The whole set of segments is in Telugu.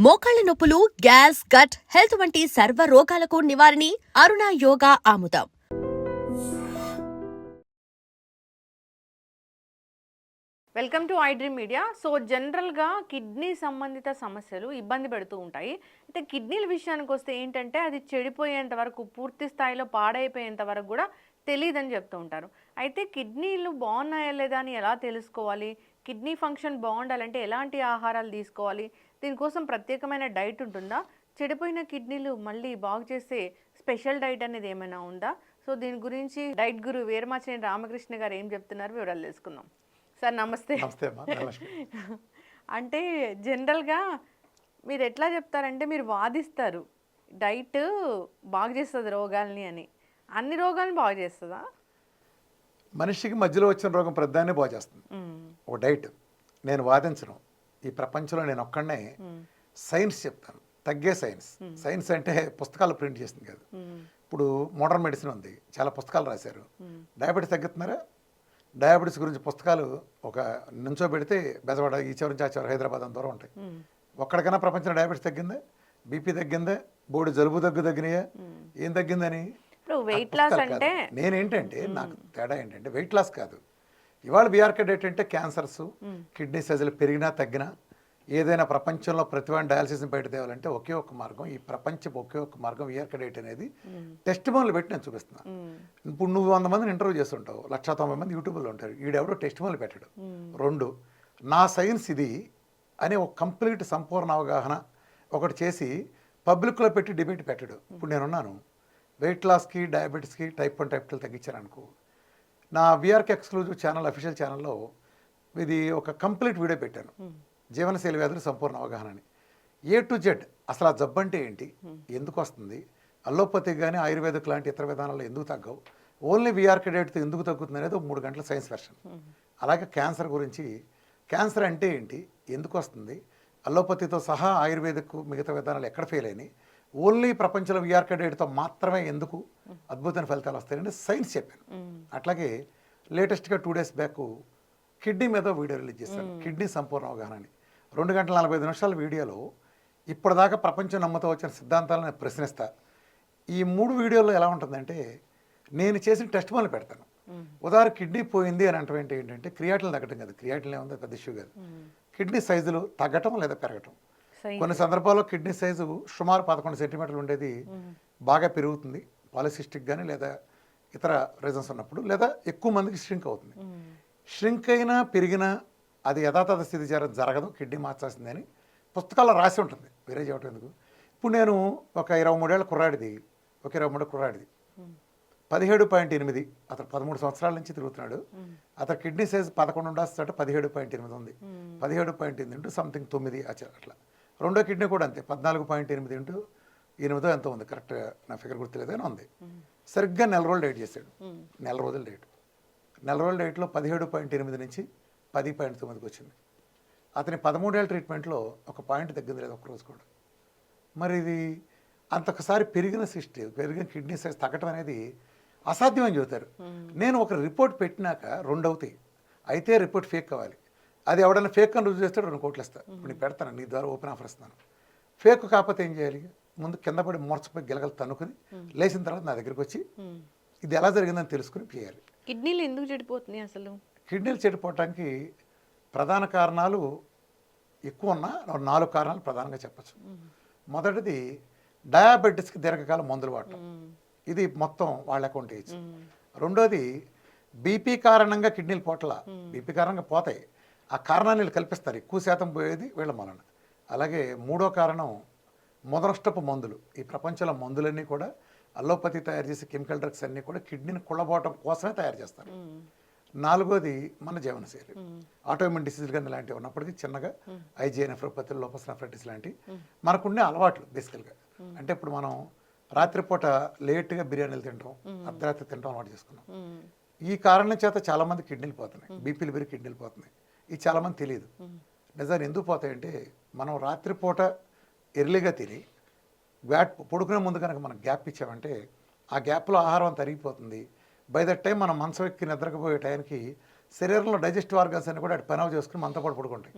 మోకాళ్ల నొప్పులు, గ్యాస్, గట్ హెల్త్ వంటి సర్వ రోగాలకు నివారణి అరుణ యోగా ఆముదం. Welcome to I dream media. So జనరల్గా కిడ్నీ సంబంధిత సమస్యలు ఇబ్బంది పెడుతూ ఉంటాయి. అయితే కిడ్నీల విషయానికి వస్తే ఏంటంటే అది చెడిపోయేంత వరకు, పూర్తి స్థాయిలో పాడైపోయేంత వరకు కూడా తెలియదని చెప్తూ ఉంటారు. అయితే కిడ్నీలు బాగున్నాయా లేదా అని ఎలా తెలుసుకోవాలి? కిడ్నీ ఫంక్షన్ బాగుండాలంటే ఎలాంటి ఆహారాలు తీసుకోవాలి? దీనికోసం ప్రత్యేకమైన డైట్ ఉంటుందా? చెడిపోయిన కిడ్నీలు మళ్ళీ బాగు చేసే స్పెషల్ డైట్ అనేది ఏమైనా ఉందా? సో దీని గురించి డైట్ గురు వీరమాచినేని రామకృష్ణ గారు ఏం చెప్తున్నారు వివరాలు తెలుసుకుందాం. సార్ నమస్తే. అంటే జనరల్గా మీరు ఎట్లా చెప్తారంటే మీరు వాదిస్తారు డైట్ బాగు చేస్తుంది రోగాల్ని అని. అన్ని రోగాలను బాగు చేస్తుందా? మనిషికి మధ్యలో వచ్చిన రోగం ప్రధాన్ని బాగు చేస్తుంది ఒక డైట్. నేను వాదించను. ఈ ప్రపంచంలో నేను ఒక్కడనే సైన్స్ చెప్తాను, తగ్గే సైన్స్. సైన్స్ అంటే పుస్తకాలు ప్రింట్ చేసింది కాదు. ఇప్పుడు మోడర్న్ మెడిసిన్ ఉంది, చాలా పుస్తకాలు రాశారు. డయాబెటీస్ తగ్గుతున్నారా? డయాబెటీస్ గురించి పుస్తకాలు ఒక నుంచో పెడితే బెజవాడ ఈ చివరి నుంచి ఆ చివరి హైదరాబాద్ అంత దూరం ఉంటాయి. ఒక్కడికైనా ప్రపంచంలో డయాబెటీస్ తగ్గిందా? బీపీ తగ్గిందా? బోడి జలుబు తగ్గినాయా? ఏం తగ్గిందని? వెయిట్ లాస్ అంటే నేనేంటంటే నాకు తేడా ఏంటంటే వెయిట్ లాస్ కాదు. ఇవాళ బీఆర్కే డైట్ అంటే క్యాన్సర్స్, కిడ్నీ సైజులు పెరిగినా తగ్గినా, ఏదైనా ప్రపంచంలో ప్రతివాడిని డయాలసిస్ని బయట తేవాలంటే ఒకే ఒక్క మార్గం, ఈ ప్రపంచం ఒకే ఒక్క మార్గం బీఆర్కే డైట్ అనేది టెస్ట్ మోన్లు పెట్టి నేను చూపిస్తున్నాను. ఇప్పుడు నువ్వు 100 మందిని ఇంటర్వ్యూ చేస్తుంటావు, 190 మంది యూట్యూబ్లో ఉంటారు, ఈడెవడో టెస్ట్ మోన్లు పెట్టాడు. 2, నా సైన్స్ ఇది అనే ఒక కంప్లీట్ సంపూర్ణ అవగాహన ఒకటి చేసి పబ్లిక్లో పెట్టి డిబేట్ పెట్టాడు. ఇప్పుడు నేనున్నాను, వెయిట్ లాస్కి, డయాబెటీస్కి, టైప్ 1 టైప్ 2 తగ్గించాను అనుకో, నా వీఆర్కే ఎక్స్క్లూజివ్ ఛానల్, అఫీషియల్ ఛానల్లో ఇది ఒక కంప్లీట్ వీడియో పెట్టాను, జీవనశైలి వ్యాధులు సంపూర్ణ అవగాహన అని. A to Z అసలు ఆ జబ్బు అంటే ఏంటి, ఎందుకు వస్తుంది, అల్లోపతి కానీ ఆయుర్వేదిక్ లాంటి ఇతర విధానాల్లో ఎందుకు తగ్గవు, ఓన్లీ వీఆర్కే డైట్తో ఎందుకు తగ్గుతుంది అనేది 3 గంటల సైన్స్ వెర్షన్. అలాగే క్యాన్సర్ గురించి, క్యాన్సర్ అంటే ఏంటి, ఎందుకు వస్తుంది, అల్లోపతితో సహా ఆయుర్వేదిక్ మిగతా విధానాలు ఎక్కడ ఫెయిల్ అయినాయి, ఓన్లీ ప్రపంచంలో వీఆర్కే డైట్తో మాత్రమే ఎందుకు అద్భుతమైన ఫలితాలు వస్తాయని సైన్స్ చెప్పాను. అట్లాగే లేటెస్ట్గా 2 days బ్యాక్ కిడ్నీ మీద వీడియో రిలీజ్ చేశాను, కిడ్నీ సంపూర్ణ అవగాహన అని. 2 గంటల 45 నిమిషాల వీడియోలో ఇప్పటిదాకా ప్రపంచం నమ్మతో వచ్చిన సిద్ధాంతాలను నేను ప్రశ్నిస్తా. ఈ 3 వీడియోల్లో ఎలా ఉంటుందంటే నేను చేసిన టెస్ట్ మోన్లు పెడతాను. ఉదాహరణ కిడ్నీ పోయింది అని అంటే ఏంటంటే క్రియాటిన్ తగ్గటం కాదు, క్రియాటిన్ ఏముంది పెద్ద ఇష్యూ కాదు, కిడ్నీ సైజులు తగ్గటం లేదా పెరగటం. కొన్ని సందర్భాల్లో కిడ్నీ సైజు సుమారు 11 సెంటీమీటర్లు ఉండేది బాగా పెరుగుతుంది, పాలిసిస్టిక్ కానీ లేదా ఇతర రీజన్స్ ఉన్నప్పుడు, లేదా ఎక్కువ మందికి ష్రింక్ అవుతుంది. ష్రింక్ అయినా పెరిగినా అది యథాతథ స్థితి జరగదు, కిడ్నీ మార్చాల్సిందే అని పుస్తకాల్లో రాసి ఉంటుంది, వేరే చేయటం ఎందుకు. ఇప్పుడు నేను ఒక 23 ఏళ్ళ కుర్రాడిది, ఒక 23 కుర్రాడిది 17.8, అతను 13 సంవత్సరాల నుంచి తిరుగుతున్నాడు. అతను కిడ్నీ సైజ్ 11 ఉండాల్సిన 17.8 ఉంది. 17.8 ఇంటూ సంథింగ్ 9 అట్లా. రెండో కిడ్నీ కూడా అంతే, 14.8 ఇంటూ 8 ఎంతో ఉంది, కరెక్ట్గా నా ఫిగర్ గుర్తులేదు అని ఉంది. సరిగ్గా నెల రోజులు డైట్ చేశాడు, నెల రోజులు డైట్. నెల రోజుల డైట్లో 17.8 నుంచి 10.9కి వచ్చింది. అతని 13 ఏళ్ళ ట్రీట్మెంట్లో ఒక పాయింట్ తగ్గింది లేదు ఒక్కరోజు కూడా. మరి ఇది అంతొకసారి పెరిగిన కిడ్నీ సైజ్ తగ్గటం అనేది అసాధ్యమని చెబుతారు. నేను ఒక రిపోర్ట్ పెట్టినాక 2 అవుతాయి, అయితే రిపోర్ట్ ఫేక్ కావాలి. అది ఎవడన్నా ఫేక్ అని రుజువు చేస్తాడు 2 కోట్లు ఇస్తాను. ఇప్పుడు నేను పెడతాను, నీ ద్వారా ఓపెన్ ఆఫర్ ఇస్తాను. ఫేక్ కాకపోతే ఏం చేయాలి, ముందు కింద పడి మూర్చపోయి గిలగలు తన్నుకుని లేచిన తర్వాత నా దగ్గరికి వచ్చి ఇది ఎలా జరిగిందని తెలుసుకుని చేయాలి. కిడ్నీలు ఎందుకు చెడిపోతున్నాయి అసలు? కిడ్నీలు చెడిపోవటానికి ప్రధాన కారణాలు ఎక్కువ ఉన్నా 4 కారణాలు ప్రధానంగా చెప్పచ్చు. మొదటిది డయాబెటీస్కి దీర్ఘకాలం మందులు వాడటం, ఇది మొత్తం వాళ్ళ అకౌంట్ వేయచ్చు. రెండోది బీపీ కారణంగా కిడ్నీలు పోట్ల, బీపీ కారణంగా పోతాయి, ఆ కారణాన్ని వీళ్ళు కల్పిస్తారు, ఎక్కువ శాతం పోయేది వీళ్ళ వలన. అలాగే 3వ కారణం మొదనష్టపు మందులు. ఈ ప్రపంచంలో మందులన్నీ కూడా అల్లోపతి తయారు చేసే కెమికల్ డ్రగ్స్ అన్నీ కూడా కిడ్నీని కుళ్ళబోవటం కోసమే తయారు చేస్తారు. 4వది మన జీవనశైలి, ఆటోఇమ్యూన్ డిసీజులు కానీ ఇలాంటివి ఉన్నప్పటికీ చిన్నగా ఐజిఐ నెఫ్రోపతి, లోపస్ నెఫ్రైటిస్ లాంటి మనకుండే అలవాట్లు బేసికల్గా. అంటే ఇప్పుడు మనం రాత్రిపూట లేట్గా బిర్యానీలు తింటాం, అర్ధరాత్రి తింటాం అలవాటు చేసుకున్నాం. ఈ కారణం చేత చాలామంది కిడ్నీలు పోతున్నాయి, బీపీలు పెరిగి కిడ్నీలు పోతున్నాయి. ఇది చాలామంది తెలియదు. నిజాన్ని ఎందుకు పోతాయంటే మనం రాత్రిపూట ఎర్లీగా తిని పడుకునే ముందు కనుక మనం గ్యాప్ ఇచ్చామంటే ఆ గ్యాప్లో ఆహారం తరిగిపోతుంది. బై దట్ టైం మనం మంచం ఎక్కి నిద్రకపోయే టైంకి శరీరంలో డైజెస్టివ్ ఆర్గన్స్ అని కూడా పని చేసుకుని మనతో పాటు పడుకుంటాయి.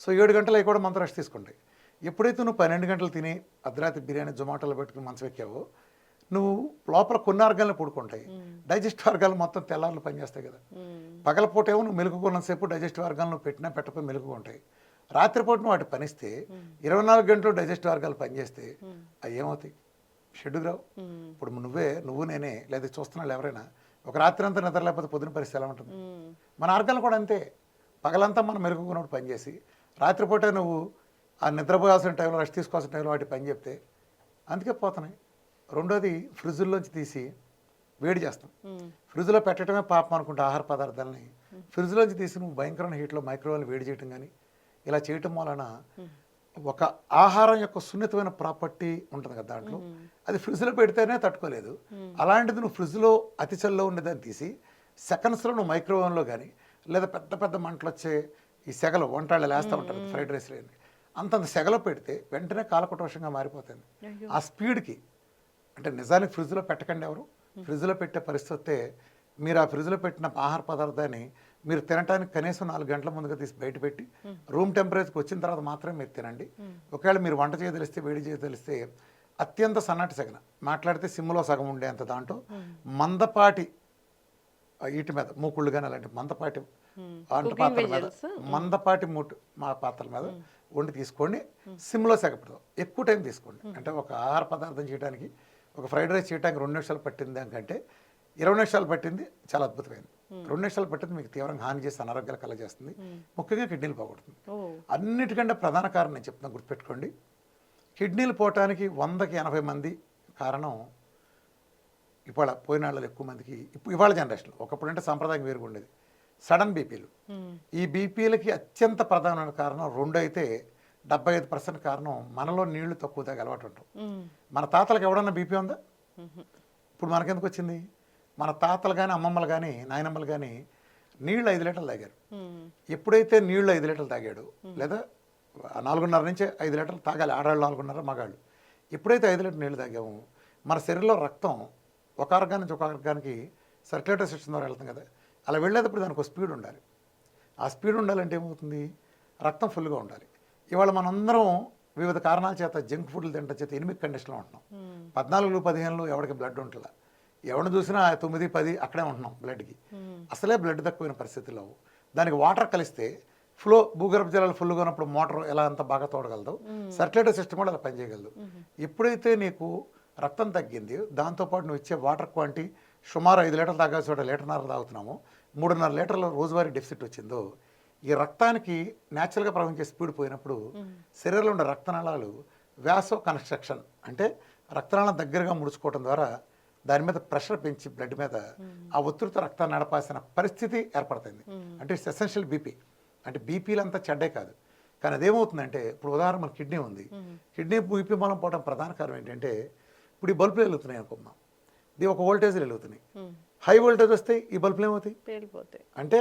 సో 7 గంటలు అవి కూడా మనతో రెస్ట్ తీసుకుంటాయి. ఎప్పుడైతే నువ్వు 12 గంటలు తిని అర్ధరాత్రి బిర్యానీ జొమాటోలో పెట్టుకుని మంచం ఎక్కావో నువ్వు లోపల కొన్ని ఆర్గాన్లు పడుకుంటాయి, డైజెస్టివ్ ఆర్గాన్లు మొత్తం తెల్లారులు పనిచేస్తాయి కదా. పగలపూట ఏమో నువ్వు మెలుగుకున్నంతసేపు డైజెస్టివ్ ఆర్గాన్లు నువ్వు పెట్టినా పెట్టకపోయి మెలుగు ఉంటాయి. రాత్రిపూట నువ్వు వాటి పనిస్తే 24 గంటలు డైజెస్టివ్ ఆర్గాన్లు పనిచేస్తే అవి ఏమవుతాయి? షెడ్యూల్ రావు. ఇప్పుడు నువ్వు నేనే లేదా చూస్తున్నాళ్ళు ఎవరైనా ఒక రాత్రి అంతా నిద్ర లేకపోతే పొద్దున పరిస్థితి ఎలా ఉంటుంది? మన ఆర్గాన్లు కూడా అంతే. పగలంతా మనం మెరుగుకున్నప్పుడు పనిచేసి రాత్రిపూట నువ్వు ఆ నిద్రపోయాల్సిన టైంలో రెస్ట్ తీసుకోవాల్సిన టైంలో వాటి పని చెప్తే అందుకే పోతున్నాయి. రెండోది ఫ్రిడ్జ్లోంచి తీసి వేడి చేస్తాం. ఫ్రిడ్జ్లో పెట్టడమే పాపం అనుకుంటే ఆహార పదార్థాలని ఫ్రిడ్జ్లోంచి తీసి నువ్వు భయంకరమైన హీట్లో మైక్రోవేవ్లో వేడి చేయటం కానీ ఇలా చేయటం వలన ఒక ఆహారం యొక్క సున్నితమైన ప్రాపర్టీ ఉంటుంది కదా దాంట్లో, అది ఫ్రిడ్జ్లో పెడితేనే తట్టుకోలేదు. అలాంటిది నువ్వు ఫ్రిడ్జ్లో అతి చల్లో ఉండేదాన్ని తీసి సెకండ్స్లో నువ్వు మైక్రోవేవ్లో కానీ లేదా పెద్ద పెద్ద మంటలు వచ్చే ఈ సెగలు వంటాళ్ళు వేస్తూ ఉంటారు ఫ్రైడ్ రైస్లో, అంతంత సెగలో పెడితే వెంటనే కాలకటోషంగా మారిపోతుంది. ఆ స్పీడ్కి అంటే నిజానికి ఫ్రిడ్జ్లో పెట్టకండి ఎవరు. ఫ్రిడ్జ్లో పెట్టే పరిస్థితి వస్తే మీరు ఆ ఫ్రిడ్జ్లో పెట్టిన ఆహార పదార్థాన్ని మీరు తినడానికి కనీసం 4 గంటల ముందుగా తీసి బయట పెట్టి రూమ్ టెంపరేచర్కి వచ్చిన తర్వాత మాత్రమే మీరు తినండి. ఒకవేళ మీరు వంట చేయదలిస్తే వేడి చేయదలిస్తే అత్యంత సన్నటి సెగన మాట్లాడితే సిమ్లో సగం ఉండేంత దాంట్లో మందపాటి వీటి మీద మూకుళ్ళు కానీ అలాంటి మందపాటి వంట పాత్రల మీద మందపాటి మా పాత్రల మీద వండి తీసుకోండి. సిమ్లో సెగపడదు. ఎక్కువ టైం తీసుకోండి. అంటే ఒక ఆహార పదార్థం చేయడానికి ఒక ఫ్రైడ్ రైస్ చేయడానికి 2 నిమిషాలు పట్టింది దానికంటే 20 నిమిషాలు పట్టింది చాలా అద్భుతమైంది. 2 నిమిషాలు పట్టింది మీకు తీవ్రంగా హాని చేసి అనారోగ్యాలు కలగజేస్తుంది, ముఖ్యంగా కిడ్నీలు పోగొడుతుంది. అన్నిటికంటే ప్రధాన కారణం నేను చెప్తున్నా గుర్తుపెట్టుకోండి. కిడ్నీలు పోవటానికి 100కి 80 మంది కారణం ఇవాళ పోయినాళ్ళలో ఎక్కువ మందికి ఇవాళ జనరేషన్. ఒకప్పుడు అంటే సాంప్రదాయం వేరుగా ఉండేది సడన్ బీపీలు. ఈ బీపీలకి అత్యంత ప్రధానమైన కారణం 2 అయితే 75% కారణం మనలో నీళ్లు తక్కువ తాగే అలవాటు ఉంటాం. మన తాతలకు ఎవడన్నా బీపీ ఉందా? ఇప్పుడు మనకెందుకు వచ్చింది? మన తాతలు కానీ అమ్మమ్మలు కానీ నాయనమ్మలు కానీ నీళ్ళు 5 లీటర్లు తాగారు. ఎప్పుడైతే నీళ్లు 5 లీటర్లు తాగాడు లేదా 4:30 నుంచి 5 లీటర్లు తాగాలి ఆడవాళ్ళు, 4:30 మగాళ్ళు. ఎప్పుడైతే 5 లీటర్లు నీళ్ళు తాగాము మన శరీరంలో రక్తం ఒక ఆర్గాన్ నుంచి ఒక ఆర్గాన్కి సర్క్యులేటరీ సిస్టమ్ ద్వారా వెళ్తాం కదా, అలా వెళ్ళేటప్పుడు దానికి ఒక స్పీడ్ ఉండాలి. ఆ స్పీడ్ ఉండాలంటే ఏమవుతుంది? రక్తం ఫుల్గా ఉండాలి. ఇవాళ మనందరం వివిధ కారణాల చేత జంక్ ఫుడ్లు తినడం చేత ఎనిమిక్ కండిషన్లో ఉంటున్నాం. 14, 15లో ఎవరికి బ్లడ్ ఉంటుందా? ఎవరిని చూసినా 9, 10 అక్కడే ఉంటున్నాం బ్లడ్కి. అసలే బ్లడ్ తక్కువైన పరిస్థితుల్లో దానికి వాటర్ కలిస్తే భూగర్భ జలాలు ఫుల్గా ఉన్నప్పుడు మోటార్ ఎలా అంత బాగా తోడగలదు, సర్క్యులేటరీ సిస్టమ్ కూడా అలా పనిచేయగలదు. ఎప్పుడైతే నీకు రక్తం తగ్గింది దాంతోపాటు నువ్వు ఇచ్చే వాటర్ క్వాంటిటీ సుమారు 5 లీటర్లు తాగాల్సి 1.5 లీటర్న్నర తాగుతున్నాము, 3.5 లీటర్ల రోజువారీ డెఫిసిట్ వచ్చిందో ఈ రక్తానికి న్యాచురల్గా ప్రవహించే స్పీడ్ పోయినప్పుడు శరీరంలో ఉండే రక్తనాళాలు వ్యాసో కన్స్ట్రక్షన్ అంటే రక్తనాళం దగ్గరగా ముడుచుకోవడం ద్వారా దాని మీద ప్రెషర్ పెంచి బ్లడ్ మీద ఆ ఒత్తిడితో రక్తాన్ని నడపాల్సిన పరిస్థితి ఏర్పడుతుంది. అంటే ఇట్స్ ఎసెన్షియల్ బీపీ. అంటే బీపీలు అంతా చెడ్డే కాదు, కానీ అదేమవుతుందంటే ఇప్పుడు ఉదాహరణ మన కిడ్నీ ఉంది. కిడ్నీ బీపీ మూలం పోవడం ప్రధాన కారణం ఏంటంటే ఇప్పుడు ఈ బల్బులు వెలుగుతున్నాయి అనుకున్నాం, ఇది ఒక వోల్టేజ్లు వెలుగుతున్నాయి. హై వోల్టేజ్ వస్తే ఈ బల్బులు ఏమవుతాయి? అంటే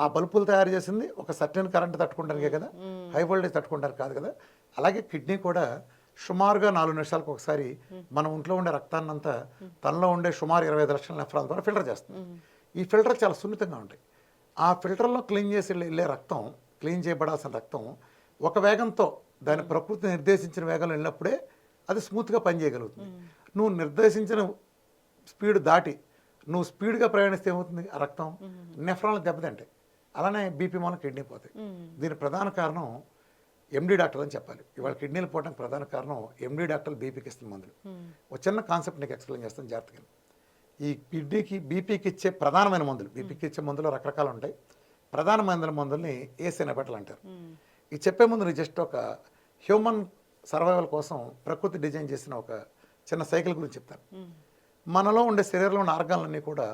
ఆ బల్బులు తయారు చేసింది ఒక సర్టెన్ కరెంట్ తట్టుకుంటానికే కదా, హై వోల్టేజ్ తట్టుకుంటారు కాదు కదా. అలాగే కిడ్నీ కూడా సుమారుగా 4 నిమిషాలకు ఒకసారి మన ఒంట్లో ఉండే రక్తాన్ని అంతా తనలో ఉండే సుమారు 25 లక్షల నెఫ్రాల ద్వారా ఫిల్టర్ చేస్తుంది. ఈ ఫిల్టర్ చాలా సున్నితంగా ఉంటాయి. ఆ ఫిల్టర్లో క్లీన్ చేసి వెళ్ళే రక్తం, క్లీన్ చేయబడాల్సిన రక్తం ఒక వేగంతో దాని ప్రకృతి నిర్దేశించిన వేగంలో వెళ్ళినప్పుడే అది స్మూత్గా పనిచేయగలుగుతుంది. నువ్వు నిర్దేశించిన స్పీడ్ దాటి నువ్వు స్పీడ్గా ప్రయాణిస్తే ఏమవుతుంది? ఆ రక్తం నెఫ్రాన్లు దెబ్బతింటాయి. అలానే బీపీ మూలం కిడ్నీ పోతాయి. దీని ప్రధాన కారణం ఎండి డాక్టర్ అని చెప్పాలి. ఇవాళ కిడ్నీలు పోవడానికి ప్రధాన కారణం ఎండి డాక్టర్లు బీపీకి ఇస్తున్న మందులు. ఒక చిన్న కాన్సెప్ట్ నీకు ఎక్స్ప్లెయిన్ చేస్తాను జాగ్రత్తగా. ఈ కిడ్నీకి బీపీకి ఇచ్చే ప్రధానమైన మందులు, బీపీకి ఇచ్చే మందులు రకరకాలు ఉంటాయి. ప్రధానమైన మందుల్ని ఏసినబెట్టలు అంటారు. ఈ చెప్పే ముందు జస్ట్ ఒక హ్యూమన్ సర్వైవల్ కోసం ప్రకృతి డిజైన్ చేసిన ఒక చిన్న సైకిల్ గురించి చెప్తాను. మనలో ఉండే శరీరంలో ఉన్న ఆర్గాన్లన్నీ కూడా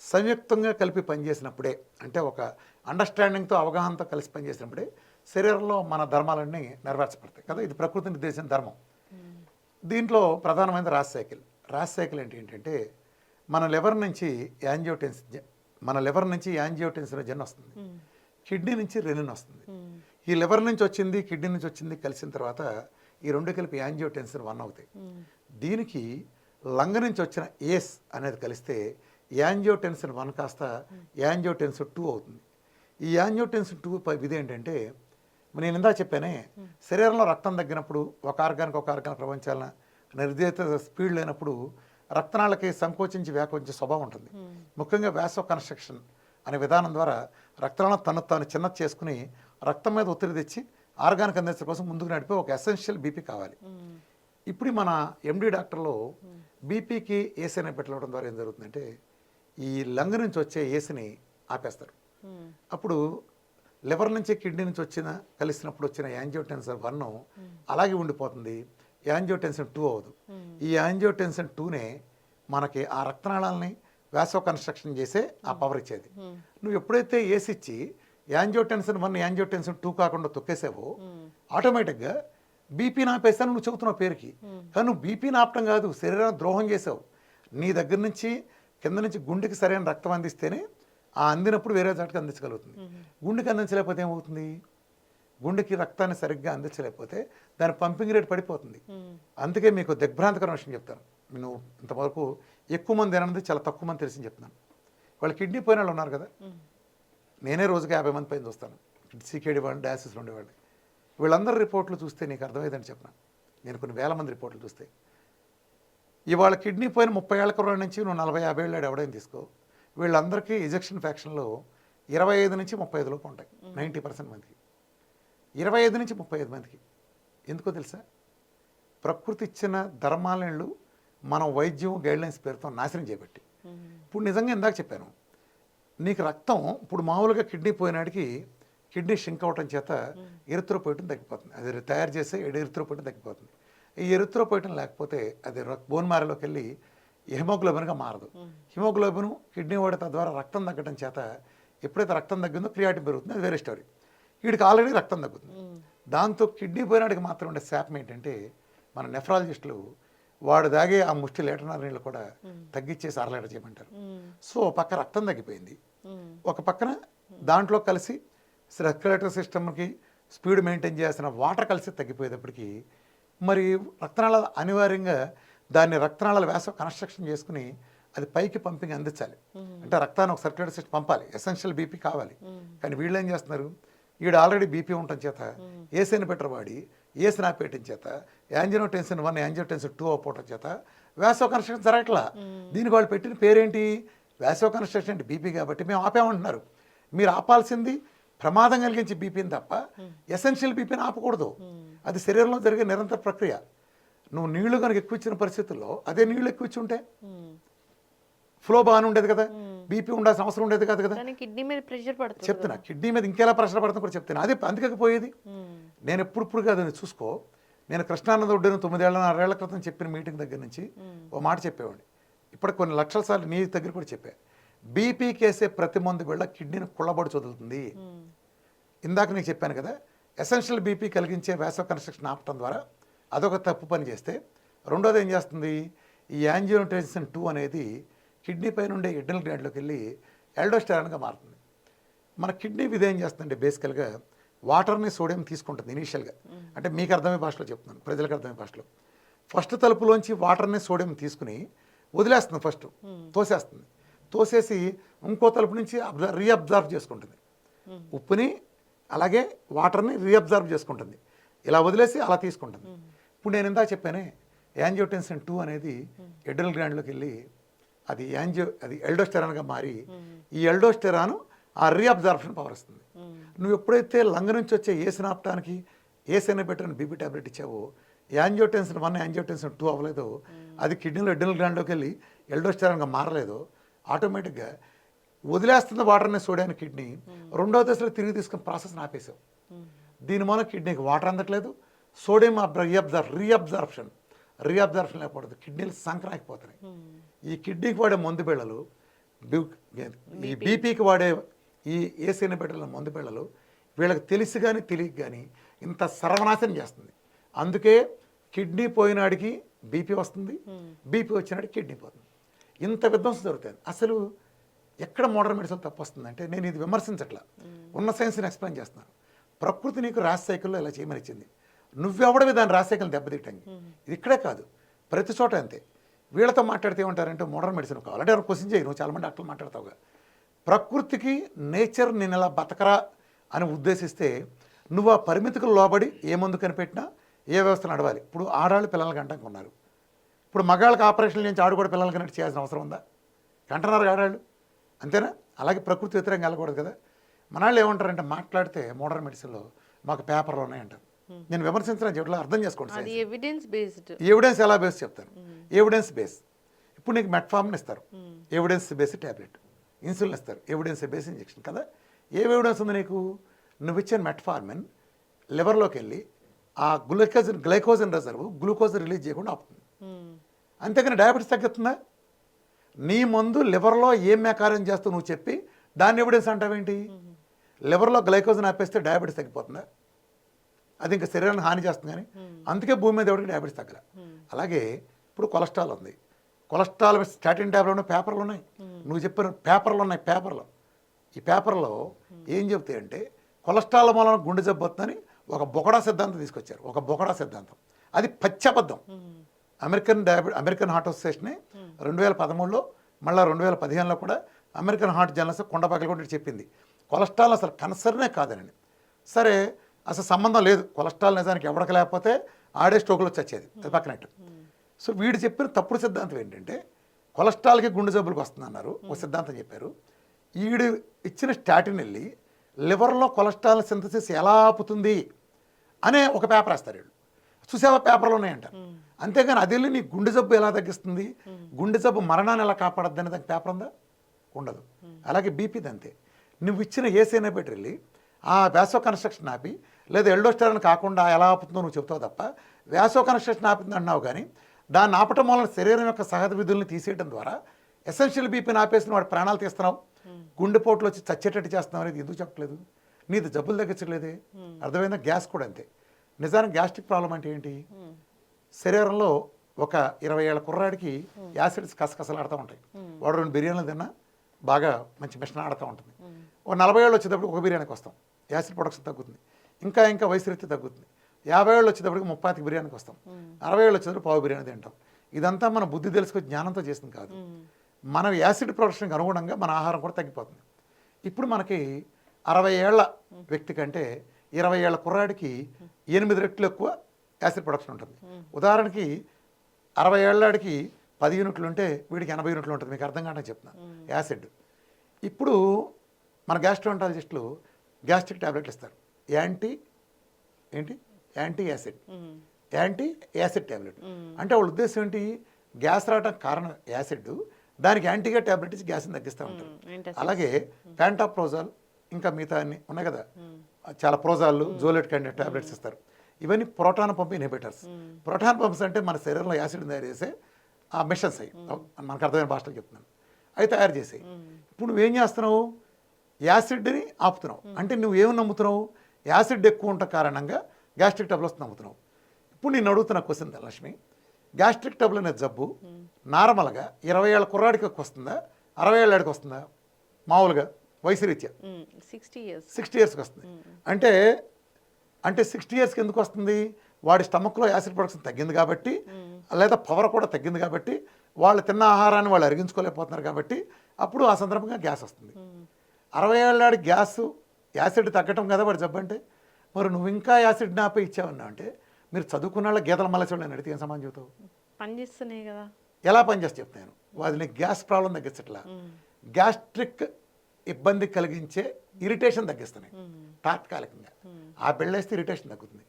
సంయుక్తంగా కలిపి పనిచేసినప్పుడే, అంటే ఒక అండర్స్టాండింగ్తో అవగాహనతో కలిసి పనిచేసినప్పుడే శరీరంలో మన ధర్మాలన్నీ నెరవేర్చబడతాయి కదా. ఇది ప్రకృతి నిర్దేశించిన ధర్మం. దీంట్లో ప్రధానమైన రాస్ సైకిల్. రాస్ సైకిల్ ఏంటంటే మన లివర్ నుంచి యాంజియోటెన్సిన్ జన్ వస్తుంది, కిడ్నీ నుంచి రెనిన్ వస్తుంది. ఈ లివర్ నుంచి వచ్చింది, కిడ్నీ నుంచి వచ్చింది కలిసిన తర్వాత ఈ రెండు కలిపి యాంజియోటెన్సిన్ 1 అవుతాయి. దీనికి లంగ్ నుంచి వచ్చిన ఏస్ అనేది కలిస్తే యాంజియోటెన్సిన్ 1 కాస్త యాంజియోటెన్సిన్ 2 అవుతుంది. ఈ యాంజియోటెన్సిన్ 2 విధి ఏంటంటే నేను ఇందా చెప్పానే, శరీరంలో రక్తం తగ్గినప్పుడు ఒక ఆర్గానికి ప్రపంచాలన నిర్దేశిత స్పీడ్ లేనప్పుడు రక్తనాళకి సంకోచించి వ్యాకోచించే స్వభావం ఉంటుంది. ముఖ్యంగా వ్యాసో కన్స్ట్రక్షన్ అనే విధానం ద్వారా రక్తనాళం తాను చిన్నది చేసుకుని రక్తం మీద ఒత్తిడి తెచ్చి ఆర్గానిక్ అందించడం కోసం ముందుకు నడిపే ఒక ఎసెన్షియల్ బీపీ కావాలి. ఇప్పుడు మన ఎండి డాక్టర్లో బీపీకి ఏసీ అనే పెట్టడం ద్వారా ఏం జరుగుతుందంటే ఈ లంగ్ నుంచి వచ్చే ఏసీని ఆపేస్తారు. అప్పుడు లివర్ నుంచి కిడ్నీ నుంచి కలిసినప్పుడు వచ్చిన యాంజియోటెన్సిన్ 1 అలాగే ఉండిపోతుంది, యాంజియోటెన్సిన్ 2 అవ్వదు. ఈ యాంజియోటెన్సిన్ 2నే మనకి ఆ రక్తనాళాలని వ్యాసో కన్స్ట్రక్షన్ చేసే ఆ పవర్ ఇచ్చేది. నువ్వు ఎప్పుడైతే ఏసీ ఇచ్చి యాంజియోటెన్సిన్ 1 యాంజియోటెన్సిన్ 2 కాకుండా తొక్కేసావో ఆటోమేటిక్గా బీపీని ఆపేస్తాను నువ్వు చెబుతున్నావు పేరుకి, కానీ నువ్వు బీపీని ఆపటం కాదు, శరీరాన్ని ద్రోహం చేసావు. నీ దగ్గర నుంచి కింద నుంచి గుండెకి సరైన రక్తం అందిస్తేనే ఆ అందినప్పుడు వేరే చాటుకి అందించగలుగుతుంది. గుండెకి అందించలేకపోతే ఏమవుతుంది? గుండెకి రక్తాన్ని సరిగ్గా అందించలేకపోతే దాని పంపింగ్ రేట్ పడిపోతుంది. అందుకే మీకు దిగ్భ్రాంతికర విషయం చెప్తాను. నేను ఇంతవరకు ఎక్కువ మంది ఏనన్నది చాలా తక్కువ మంది తెలిసి చెప్తున్నాను. వాళ్ళు కిడ్నీ పోయిన వాళ్ళు ఉన్నారు కదా, నేనే రోజుకి 50 మంది పైన చూస్తాను. సీకేడి వాళ్ళు, డయాసిస్లో ఉండేవాళ్ళు. వీళ్ళందరి రిపోర్ట్లు చూస్తే నీకు అర్థమైందని చెప్పిన, నేను కొన్ని వేల మంది రిపోర్ట్లు చూస్తే ఇవాళ కిడ్నీ పోయిన 30 ఏళ్ల కుర్రాడి నుంచి నువ్వు 40-50 ఏళ్ళు ఎవడైనా తీసుకో, వీళ్ళందరికీ ఎజెక్షన్ ఫ్యాక్షన్లో 25 నుంచి 35 లోపు ఉంటాయి. 90% మందికి 25 నుంచి 35 మందికి. ఎందుకో తెలుసా? ప్రకృతి ఇచ్చిన ధర్మాలను మనం వైద్యం గైడ్లైన్స్ పేరుతో నాశనం చేయబట్టి. ఇప్పుడు నిజంగా ఇందాక చెప్పాను, నీకు రక్తం ఇప్పుడు మామూలుగా కిడ్నీ పోయినాడికి కిడ్నీ షింక్ అవటం చేత ఎరిత్రోపోయిటం తగ్గిపోతుంది. అది తయారు చేసే ఎరిత్రోపోయిటం తగ్గిపోతుంది. ఈ ఎరిత్రోపోయిటం లేకపోతే అది బోన్ మ్యారోలోకి వెళ్ళి హిమోగ్లోబిన్గా మారదు. హిమోగ్లోబిన్ కిడ్నీ వాడి తద్వారా రక్తం తగ్గడం చేత ఎప్పుడైతే రక్తం తగ్గిందో క్రియాటిన్ పెరుగుతుంది, అది వేరే స్టోరీ. వీడికి ఆల్రెడీ రక్తం తగ్గుతుంది. దాంతో కిడ్నీ పోయినాడికి మాత్రం ఉండే శాపం ఏంటంటే మన నెఫ్రాలజిస్టులు వాడు దాగే ఆ ముష్టి లీటర్నర నీళ్ళు కూడా తగ్గించేసి 1/2 లీటర్ చేయమంటారు. సో పక్క రక్తం తగ్గిపోయింది, ఒక పక్కన దాంట్లో కలిసి రెస్పిరేటరీ సిస్టమ్కి స్పీడ్ మెయింటైన్ చేయాల్సిన వాటర్ కలిసి తగ్గిపోయేటప్పటికి మరి రక్తనాళాలు అనివార్యంగా దాన్ని రక్తనాళాల వ్యాస కన్స్ట్రక్షన్ చేసుకుని అది పైకి పంపింగ్ అందించాలి. అంటే రక్తాన్ని ఒక సర్క్యులేటరీ సిస్టమ్ పంపాలి, ఎసెన్షియల్ బీపీ కావాలి. కానీ వీళ్ళు ఏం చేస్తున్నారు, వీడు ఆల్రెడీ బీపీ ఉండటం చేత ఏసీని బెటర్ వాడి ఏసీని ఆపేయటం చేత యాంజియోటెన్సిన్ 1 యాంజియోటెన్సిన్ 2 అవ్వటం చేత వ్యాసో కన్స్ట్రక్షన్ జరగట్లా. దీనికి వాళ్ళు పెట్టిన పేరేంటి? వ్యాసో కన్స్ట్రక్షన్ అంటే బీపీ కాబట్టి మేము ఆపామంటున్నారు. మీరు ఆపాల్సింది ప్రమాదం కలిగించే బీపీని తప్ప ఎసెన్షియల్ బీపీని ఆపకూడదు. అది శరీరంలో జరిగే నిరంతర ప్రక్రియ. నువ్వు నీళ్లు కనుక ఎక్కువ ఇచ్చిన పరిస్థితుల్లో అదే నీళ్లు ఎక్కువ ఇచ్చి ఉంటే ఫ్లో బాగానే ఉండేది కదా, బీపీ ఉండాల్సిన అవసరం ఉండేది కాదు కదా. కిడ్నీ మీద ప్రెషర్ పడుతుంది. చెప్తున్నా కిడ్నీ మీద ఇంకెలా ప్రెషర్ పడుతుంది కూడా చెప్తున్నా. అదే అందుకపోయేది. నేను ఎప్పుడు కాదు చూసుకో, నేను కృష్ణానంద ఒడ్డున 9 ఏళ్ల క్రితం చెప్పిన మీటింగ్ దగ్గర నుంచి ఓ మాట చెప్పేవాడిని. ఇప్పుడు కొన్ని లక్షల సార్లు నీ దగ్గర కూడా చెప్పా, బీపీ కేసే ప్రతి మందు వెళ్ళ కిడ్నీని కుళ్ళబడి చదువుతుంది. ఇందాక నీకు చెప్పాను కదా, ఎసెన్షియల్ బీపీ కలిగించే వ్యాసో కన్స్ట్రక్షన్ ఆపటం ద్వారా అదొక తప్పు పని చేస్తే, రెండోది ఏం చేస్తుంది, ఈ యాంజియోటెన్సిన్ 2 అనేది కిడ్నీ పై నుండి ఎడ్రినల్ గ్లాండ్లోకి వెళ్ళి ఎల్డోస్టెరాన్గా మారుతుంది. మన కిడ్నీ ఇది ఏం చేస్తుందంటే బేసికల్గా వాటర్ని సోడియం తీసుకుంటుంది ఇనీషియల్గా. అంటే మీకు అర్థమయ్యే భాషలో చెప్తున్నాను, ప్రజలకు అర్థమయ్యే భాషలో. ఫస్ట్ తలుపులోంచి వాటర్ని సోడియం తీసుకుని వదిలేస్తుంది, ఫస్ట్ తోసేస్తుంది. తోసేసి ఇంకో తలుపు నుంచి రీఅబ్జర్వ్ చేసుకుంటుంది. ఉప్పుని అలాగే వాటర్ని రీఅబ్జర్వ్ చేసుకుంటుంది. ఇలా వదిలేసి అలా తీసుకుంటుంది. ఇప్పుడు నేను ఇందాక చెప్పానే, యాంజియోటెన్సిన్ 2 అనేది ఎడ్రినల్ గ్లాండ్లోకి వెళ్ళి అది ఎల్డోస్టెరాన్గా మారి ఈ ఎల్డోస్టెరాన్ ఆ రీఅబ్జార్ప్షన్ పవర్ వస్తుంది. నువ్వు ఎప్పుడైతే లంగ్ నుంచి వచ్చే ఏసీని ఆపటానికి ఏసీని పెట్టిన బీపీ టాబ్లెట్ ఇచ్చావో, యాంజియోటెన్సిన్ 1 యాంజియోటెన్సిన్ 2 అవ్వలేదో, అది కిడ్నీలో ఎడ్రినల్ గ్లాండ్లోకి వెళ్ళి ఎల్డోస్టెరాన్గా మారలేదో, ఆటోమేటిక్గా వదిలేస్తున్న వాటర్ని సోడియాన్ని కిడ్నీ రెండో దశలో తిరిగి తీసుకుని ప్రాసెస్ని ఆపేసావు. దీని మూలం కిడ్నీకి వాటర్ అందట్లేదు, సోడియం రీఅబ్జార్ప్షన్ లేకపోతే కిడ్నీలు సంక్రాంతిపోతున్నాయి. ఈ కిడ్నీకి వాడే మందు బిళ్ళలు, ఈ బీపీకి వాడే ఈ ఏసీని పెట్టిన మందు బిళ్ళలు వీళ్ళకి తెలిసి కానీ తెలియక కానీ ఇంత సర్వనాశనం చేస్తుంది. అందుకే కిడ్నీ పోయినాడికి బీపీ వస్తుంది, బీపీ వచ్చినాడికి కిడ్నీ పోతుంది. ఇంత విధ్వంసం జరుగుతుంది. అసలు ఎక్కడ మోడర్న్ మెడిసిన్ తప్పు వస్తుందంటే, నేను ఇది విమర్శించట్లా, ఉన్న సైన్స్ని ఎక్స్ప్లెయిన్ చేస్తున్నాను. ప్రకృతి నీకు రాస్ సైకిల్లో ఇలా చేయమని ఇచ్చింది, నువ్వెవడవి దాని రాస్ సైకిల్ దెబ్బతీయటానికి. ఇది ఇక్కడే కాదు, ప్రతి చోట అంతే. వీళ్ళతో మాట్లాడితే ఏమంటారంటే మోడర్న్ మెడిసిన్ కావాలంటే ఎవరు క్వశ్చన్ చేయి, నువ్వు చాలామంది డాక్టర్లు మాట్లాడతావుగా. ప్రకృతికి నేచర్ నేను ఇలా బతకరా అని ఉద్దేశిస్తే నువ్వు ఆ పరిమితికి లోబడి ఏ మందు కనిపెట్టినా ఏ వ్యవస్థ నడవాలి. ఇప్పుడు ఆడాళ్ళు పిల్లలకి అంటానికి ఉన్నారు. ఇప్పుడు మగాళ్ళకి ఆపరేషన్లు చేయించి ఆడు కూడా పిల్లలకి అన్నట్టు చేయాల్సిన అవసరం ఉందా? అంటున్నారు ఆడాళ్ళు, అంతేనా? అలాగే ప్రకృతి వ్యతిరేకంగా వెళ్ళకూడదు కదా. మనాళ్ళు ఏమంటారంటే మాట్లాడితే మోడర్న్ మెడిసిన్లో మాకు పేపర్లు ఉన్నాయంటారు. నేను విమర్శించిన చెట్లో అర్థం చేసుకోండి. అది ఎవిడెన్స్ బేస్డ్. ఎవిడెన్స్ ఎలా బేస్ చెప్తాను. Evidence base. ఇప్పుడు నీకు మెట్ఫార్మ్ని ఇస్తారు, ఎవిడెన్స్ బేస్డ్ ట్యాబ్లెట్. ఇన్సులిన్ ఇస్తారు, ఎవిడెన్స్ బేస్డ్ ఇంజెక్షన్ కదా. ఏ ఎవిడెన్స్ ఉంది నీకు? నువ్వు ఇచ్చిన మెట్ఫార్మిన్ లివర్లోకి వెళ్ళి ఆ గ్లైకోజన్ రిజర్వ్ గ్లూకోజ్ రిలీజ్ చేయకుండా ఆపుతుంది. అంతేకాని డయాబెటీస్ తగ్గుతుందా? నీ మందు లివర్లో ఏం మెకారం చేస్తూ నువ్వు చెప్పి దాన్ని ఎవిడెన్స్ అంటావేంటి? లివర్లో గ్లైకోజన్ ఆపేస్తే డయాబెటీస్ తగ్గిపోతుందా? అది ఇంకా శరీరాన్ని హాని చేస్తుంది. కానీ అందుకే భూమి మీద ఎవరికి డయాబెటీస్ తగ్గల. అలాగే ఇప్పుడు కొలెస్ట్రాల్ ఉంది. కొలెస్ట్రాల్ స్టాటిన్ ట్యాబ్లెట్ పేపర్లు ఉన్నాయి. నువ్వు చెప్పిన పేపర్లు ఉన్నాయి. పేపర్లో ఈ పేపర్లో ఏం చెబుతాయంటే కొలెస్ట్రాల్ మూలన గుండె జబ్బు వస్తుందని ఒక బొకడా సిద్ధాంతం తీసుకొచ్చారు. ఒక బొకడా సిద్ధాంతం, అది పచ్చబద్ధం. అమెరికన్ హార్ట్ అసోసియేషన్ 2013లో మళ్ళీ 2015లో కూడా అమెరికన్ హార్ట్ జర్నల్స్ కొండపక్కల కూడా చెప్పింది కొలెస్ట్రాల్ అసలు కన్సర్నే కాదని. సరే, అసలు సంబంధం లేదు. కొలెస్ట్రాల్ నిజానికి ఎవరికి లేకపోతే ఆడే స్ట్రోక్లో వచ్చేది, అది పక్కనట్టు. సో వీడు చెప్పిన తప్పుడు సిద్ధాంతం ఏంటంటే కొలెస్ట్రాల్కి గుండె జబ్బులకు వస్తుందన్నారు, ఒక సిద్ధాంతం చెప్పారు. ఈడు ఇచ్చిన స్టాటిన్ వెళ్ళి లివర్లో కొలెస్ట్రాల్ సింథసిస్ ఎలా ఆపుతుంది అనే ఒక పేపర్ వేస్తారు వీళ్ళు. చూసావా, పేపర్లు ఉన్నాయంట. అంతేగాని అది వెళ్ళి నీ గుండె జబ్బు ఎలా తగ్గిస్తుంది, గుండె జబ్బు మరణాన్ని ఎలా కాపాడద్దు అనే దానికి పేపర్ ఉందా? ఉండదు. అలాగే బీపీది అంతే. నువ్వు ఇచ్చిన ఏసైనా పెట్టి వెళ్ళి ఆ వ్యాసో కన్స్ట్రక్షన్ ఆపి లేదా ఎల్డోస్టెరాన్ కాకుండా ఎలా ఆపుతుందో నువ్వు చెప్తావు తప్ప వ్యాసో కన్స్ట్రక్షన్ ఆపుతుంది అన్నావు. కానీ దాన్ని ఆపటం వలన శరీరం యొక్క సహజ విధుల్ని తీసేయడం ద్వారా ఎసెన్షియల్ బీపీని ఆపేసిన వాడి ప్రాణాలు తీస్తున్నావు, గుండెపోట్లు వచ్చి చచ్చేటట్టు చేస్తున్నావు అనేది ఎందుకు చెప్పలేదు? నీది జబ్బులు తగ్గించలేదే. అర్థమైందా? గ్యాస్ కూడా అంతే. నిజానికి గ్యాస్ట్రిక్ ప్రాబ్లం అంటే ఏంటి? శరీరంలో ఒక 20 ఏళ్ల కుర్రాడికి యాసిడ్స్ కసకసలు ఉంటాయి. వాడు 2 బిర్యానీలు తిన్నా బాగా మంచి మిషన్ ఆడుతూ ఉంటుంది. ఒక 40 ఏళ్ళు వచ్చేటప్పుడు ఒక బిర్యానీకి వస్తాం, యాసిడ్ ప్రొడక్షన్ తగ్గుతుంది. ఇంకా వయసు రీతి తగ్గుతుంది. 50 ఏళ్ళు వచ్చేటప్పటికి 30 బిర్యానీకి వస్తాం. 60 ఏళ్ళు వచ్చేటప్పుడు పావు బిర్యానీ తింటాం. ఇదంతా మన బుద్ధి తెలుసుకొని జ్ఞానంతో చేసింది కాదు. మన యాసిడ్ ప్రొడక్షన్కి అనుగుణంగా మన ఆహారం కూడా తగ్గిపోతుంది. ఇప్పుడు మనకి 60 ఏళ్ల వ్యక్తి కంటే 20 ఏళ్ల కుర్రాడికి 8 రెట్లు ఎక్కువ యాసిడ్ ప్రొడక్షన్ ఉంటుంది. ఉదాహరణకి 60 ఏళ్ళకి 10 యూనిట్లు ఉంటే వీడికి 80 యూనిట్లు ఉంటుంది. మీకు అర్థం కావడానికి చెప్తున్నాను యాసిడ్. ఇప్పుడు మన గ్యాస్ట్రోఎంటాలజిస్టులు గ్యాస్ట్రిక్ ట్యాబ్లెట్లు ఇస్తారు. Anti acid tablet. అంటే వాళ్ళ ఉద్దేశం ఏంటి? గ్యాస్ రావడానికి కారణం యాసిడ్, దానికి యాంటీగా ట్యాబ్లెట్ ఇచ్చి గ్యాస్ని తగ్గిస్తూ ఉంటారు. అలాగే ప్యాంటాప్రోజాల్ ఇంకా మిగతా అన్ని ఉన్నాయి కదా, చాలా ప్రోజాలు, జోలెట్ క్యాండిడేట్ ట్యాబ్లెట్స్ ఇస్తారు. ఇవన్నీ proton pump inhibitors. Proton pumps అంటే మన శరీరంలో యాసిడ్ తయారు చేసే ఆ మిషన్స్ అయ్యి, మనకు అర్థమైన భాషలో చెప్తున్నాను, అవి తయారు చేసాయి. ఇప్పుడు నువ్వేం చేస్తున్నావు? యాసిడ్ని ఆపుతున్నావు. అంటే నువ్వేమి నమ్ముతున్నావు? యాసిడ్ ఎక్కువ ఉంట కారణంగా గ్యాస్ట్రిక్ ట్రబుల్ వస్తుంది నమ్ముతున్నావు. ఇప్పుడు నేను అడుగుతున్న క్వశ్చన్ లక్ష్మి, గ్యాస్ట్రిక్ ట్రబుల్ అనే జబ్బు నార్మల్గా 20 ఏళ్ళ కుర్రాడికి వస్తుందా, 60 ఏళ్ళకి వస్తుందా? మామూలుగా వయసు రీత్యా 60 ఇయర్స్కి వస్తుంది. అంటే 60 ఇయర్స్కి ఎందుకు వస్తుంది? వాడి స్టమక్లో యాసిడ్ ప్రొడక్షన్ తగ్గింది కాబట్టి, లేదా పవర్ కూడా తగ్గింది కాబట్టి, వాళ్ళు తిన్న ఆహారాన్ని వాళ్ళు అరిగించుకోలేకపోతున్నారు కాబట్టి అప్పుడు ఆ సందర్భంగా గ్యాస్ వస్తుంది. 60 ఏళ్ళ యాసిడ్ తగ్గటం కదా వాడి జబ్బు అంటే. మరి నువ్వు ఇంకా యాసిడ్ ఆపే ఇచ్చావన్నా అంటే మీరు చదువుకున్న వాళ్ళ గీతల మల్లెచూడని అడిగితే ఏం సమాధానం చెబుతావు? పనిచేస్తున్నాయి కదా. ఎలా పనిచేస్తే చెప్తాను. వాడిని గ్యాస్ ప్రాబ్లం తగ్గించట్లా, గ్యాస్ట్రిక్ ఇబ్బంది కలిగించే ఇరిటేషన్ తగ్గిస్తున్నాయి తాత్కాలికంగా. ఆ బెళ్ళేస్తే ఇరిటేషన్ తగ్గుతుంది.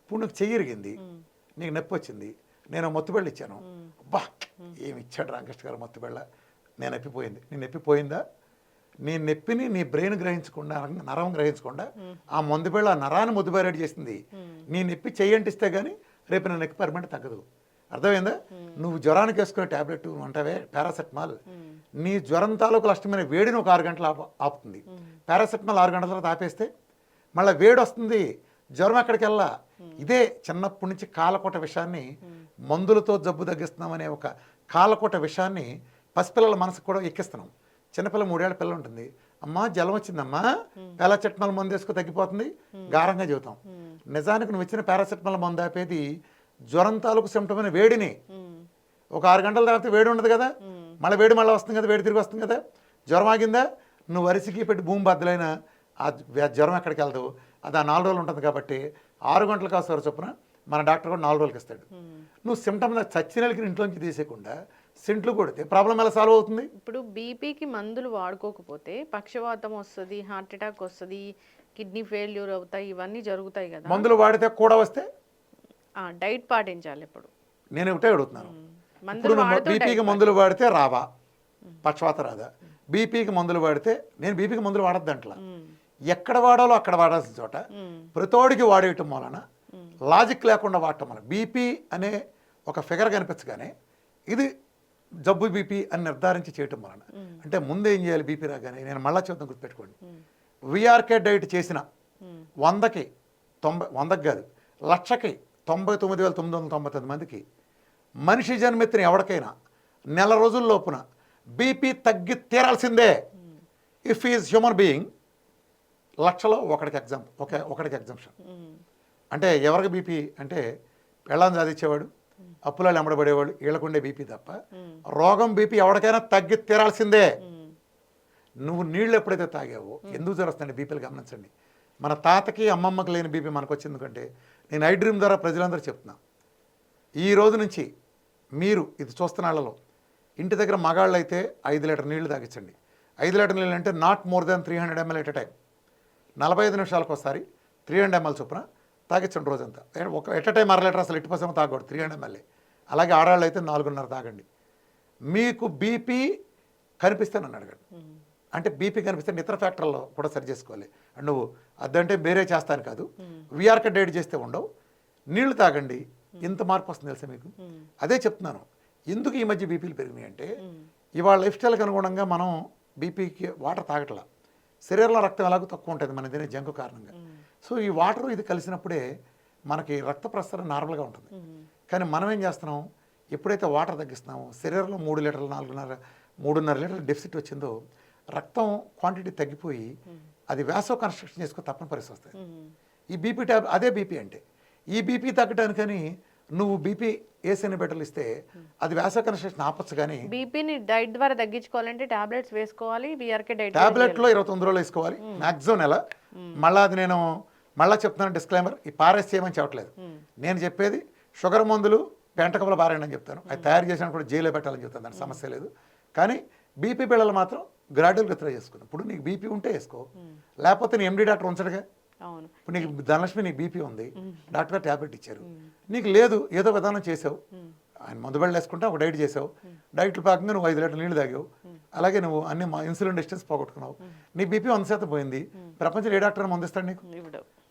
ఇప్పుడు నీకు చెయ్యి ఇరిగింది, నీకు నొప్పి వచ్చింది, నేను మొత్తుబెళ్ళ ఇచ్చాను, అబ్బా ఏమి ఇచ్చాడు రామకృష్ణ గారు మొత్తుబెళ్ళ, నేను నొప్పిపోయింది. నీ నొప్పిపోయిందా? నీ నొప్పిని నీ బ్రెయిన్ గ్రహించకుండా, నరం గ్రహించకుండా ఆ మందుబెళ్ళ ఆ నరాన్ని ముద్దుబారేట్ చేసింది. నీ నొప్పి చెయ్యంటిస్తే కానీ రేపు నా నొప్పి పర్మనెంట్ తగ్గదు. అర్థమైందా? నువ్వు జ్వరానికి వేసుకునే ట్యాబ్లెట్ అంటావే పారాసెటమాల్, నీ జ్వరం తాలూకు లక్షణమైన వేడిని ఒక 6 గంటలు ఆపుతుంది. పారాసెటమాల్ 6 గంటల తర్వాత ఆపేస్తే మళ్ళీ వేడి వస్తుంది, జ్వరం ఎక్కడికి వెళ్ళా. ఇదే చిన్నప్పటి నుంచి కాలకోట విషయాన్ని, మందులతో జబ్బు తగ్గిస్తున్నామనే ఒక కాలకోట విషయాన్ని పసిపిల్లల మనసుకు కూడా ఎక్కిస్తున్నాం. చిన్నపిల్ల 3 ఏళ్ల పిల్ల ఉంటుంది, అమ్మా జ్వరం వచ్చిందమ్మా, పారాసెటమాల్ మందు వేసుకు తగ్గిపోతుంది, గారంగా చెబుతాం. నిజానికి నువ్వు ఇచ్చిన పారాసెటమాల్ మందు ఆపేది జ్వరం తాలూకు సిమ్టమైన వేడిని. ఒక 6 గంటల తర్వాత వేడి ఉండదు కదా, మళ్ళీ వేడి మళ్ళీ వస్తుంది కదా, వేడి తిరిగి వస్తుంది కదా. జ్వరం ఆగిందా, నువ్వు అరిసికి పెట్టి భూమి బద్దలైన ఆ జ్వరం ఎక్కడికి వెళ్తావు, అది ఆ 4 రోజులు ఉంటుంది కాబట్టి 6 గంటలు కాసేవారు చొప్పున మన డాక్టర్ కూడా 4 రోజులకి ఇస్తాడు. నువ్వు సిమ్టమ్ చచ్చినలకి ఇంట్లోంచి తీసేయకుండా సెంట్లు కొడితే ప్రాబ్లం ఎలా సాల్వ్ అవుతుంది? ఇప్పుడు బీపీకి మందులు వాడుకోకపోతే పక్షవాతం వస్తుంది, హార్ట్ అటాక్ వస్తుంది, కిడ్నీ ఫెయిల్యూర్ అవుతాయి, ఇవన్నీ జరుగుతాయి కదా. మందులు వాడితే కూడా వస్తే డైట్ పాటించాలి ఇప్పుడు. నేను ఒకటే అడుగుతున్నాను, మందులు ఇప్పుడు వాడుతూ బీపీకి మందులు వాడితే రావా, పక్షవాత రాదా? బీపీకి మందులు వాడితే నేను బీపీకి మందులు వాడద్దంట్లా, ఎక్కడ వాడాలో అక్కడ వాడాల్సిన చోట ప్రతోడికి వాడేయటం వలన లాజిక్ లేకుండా వాడటం వలన బీపీ అనే ఒక ఫిగర్ కనిపించగానే ఇది జబ్బు బీపీ అని నిర్ధారించి చేయటం వలన అంటే ముందు ఏం చేయాలి? బీపీ రాగానే నేను మళ్ళా చెప్తాను, గుర్తుపెట్టుకోండి. విఆర్కే డైట్ చేసిన 100కి 100కి కాదు 1,00,000కి 99,999 మందికి మనిషి జన్మెత్తిన ఎవరికైనా నెల రోజుల లోపున బీపీ తగ్గి తీరాల్సిందే. ఇఫ్ ఈజ్ హ్యూమన్ బీయింగ్ 1,00,000లో ఒకడికి ఎగ్జాంప్షన్. అంటే ఎవరికి బీపీ అంటే పెళ్ళాన్ని సాధించేవాడు, అప్పులలో ఎమ్మడబడేవాడు, వీళ్ళకుండే బీపీ తప్ప రోగం బీపీ ఎవరికైనా తగ్గి తీరాల్సిందే. నువ్వు నీళ్ళు ఎప్పుడైతే తాగావో ఎందుకు జరుగుతుంది బీపీలు గమనించండి. మన తాతకి అమ్మమ్మకి లేని బీపీ మనకు వచ్చింది ఎందుకంటే నేను ఐ డ్రీమ్ ద్వారా ప్రజలందరూ చెప్తున్నా, ఈ రోజు నుంచి మీరు ఇది చూస్తున్న వాళ్ళలో ఇంటి దగ్గర మగాళ్ళు అయితే 5 లీటర్ నీళ్లు తాగించండి. 5 లీటర్ నీళ్ళు అంటే not more than 300 ml at a time. 45 నిమిషాలకు ఒకసారి 300 ml చొప్పున తాగించండి రోజంతా. ఒక ఎట్ ఎ టైం 1/2 లీటర్ అసలు 80% తాగకూడదు, 300 ml. అలాగే ఆడవాళ్ళు అయితే 4.5 తాగండి. మీకు బీపీ కనిపిస్తే నన్ను అడగండి. అంటే బీపీ కనిపిస్తే ఇతర ఫ్యాక్టర్లో కూడా సరి చేసుకోవాలి. అండ్ నువ్వు అదంటే వేరే చేస్తాను కాదు, విఆర్కే డైట్ చేస్తే ఉండవు, నీళ్లు తాగండి, ఇంత మార్పు వస్తుంది తెలుసా మీకు. అదే చెప్తున్నాను, ఎందుకు ఈ మధ్య బీపీలు పెరిగినాయి అంటే ఇవాళ లైఫ్ స్టైల్కి అనుగుణంగా మనం బీపీకి వాటర్ తాగట్లా, శరీరంలో రక్తం ఎలాగో తక్కువ ఉంటుంది మన తినే జంకు కారణంగా. సో ఈ వాటర్ ఇది కలిసినప్పుడే మనకి రక్త ప్రసరణ నార్మల్గా ఉంటుంది. కానీ మనం ఏం చేస్తున్నాం, ఎప్పుడైతే వాటర్ తగ్గిస్తున్నామో శరీరంలో 3 లీటర్లు 4.5 లీటర్ల డెఫిసిట్ వచ్చిందో రక్తం క్వాంటిటీ తగ్గిపోయి అది వ్యాసో కన్స్ట్రక్షన్ చేసుకో తప్పని పరిస్థితి వస్తాయి. ఈ బీపీ అదే బీపీ అంటే ఈ బీపీ తగ్గడానికని నువ్వు బీపీ ఏసైన బెటర్లు ఇస్తే అది వ్యాసో కన్స్ట్రక్షన్ ఆపచ్చు. కానీ బీపీని డైట్ ద్వారా తగ్గించుకోవాలంటే టాబ్లెట్స్ వేసుకోవాలి, విఆర్కే డైట్ టాబ్లెట్లో 29 రోజులు వేసుకోవాలి మ్యాక్సిమం నెల. మళ్ళీ అది నేను మళ్ళీ చెప్తున్నాను డిస్క్లైమర్, ఈ పారేస్ చేయమని చెప్పట్లేదు. నేను చెప్పేది షుగర్ మందులు పెంటకములు పారేయండి అని చెప్తాను. అది తయారు చేసినా కూడా జైల్లో పెట్టాలని చెప్తాను, దానికి సమస్య లేదు. కానీ బీపీ బిళ్ళలు మాత్రం గ్రాడ్యువల్గా విత్డ్రా చేసుకుందాం. ఇప్పుడు నీకు బీపీ ఉంటే వేసుకో, లేకపోతే నీ ఎండి డాక్టర్ ఉంచడుగా. ఇప్పుడు నీకు ధనలక్ష్మి నీకు బీపీ ఉంది, డాక్టర్ గారు ట్యాబ్లెట్ ఇచ్చారు, నీకు లేదు ఏదో విధానం చేసావు, ఆయన మందు బెళ్ళలు వేసుకుంటే ఒక డైట్ చేసావు, డైట్లు పాకంగా నువ్వు 5 లీటర్ల నీళ్ళు తాగావు, అలాగే నువ్వు అన్ని ఇన్సులిన్ డిస్టెన్స్ పోగొట్టుకున్నావు, నీ బీపీ 100% పోయింది. ప్రపంచంలో ఏ డాక్టర్ మందిస్తాడు నీకు?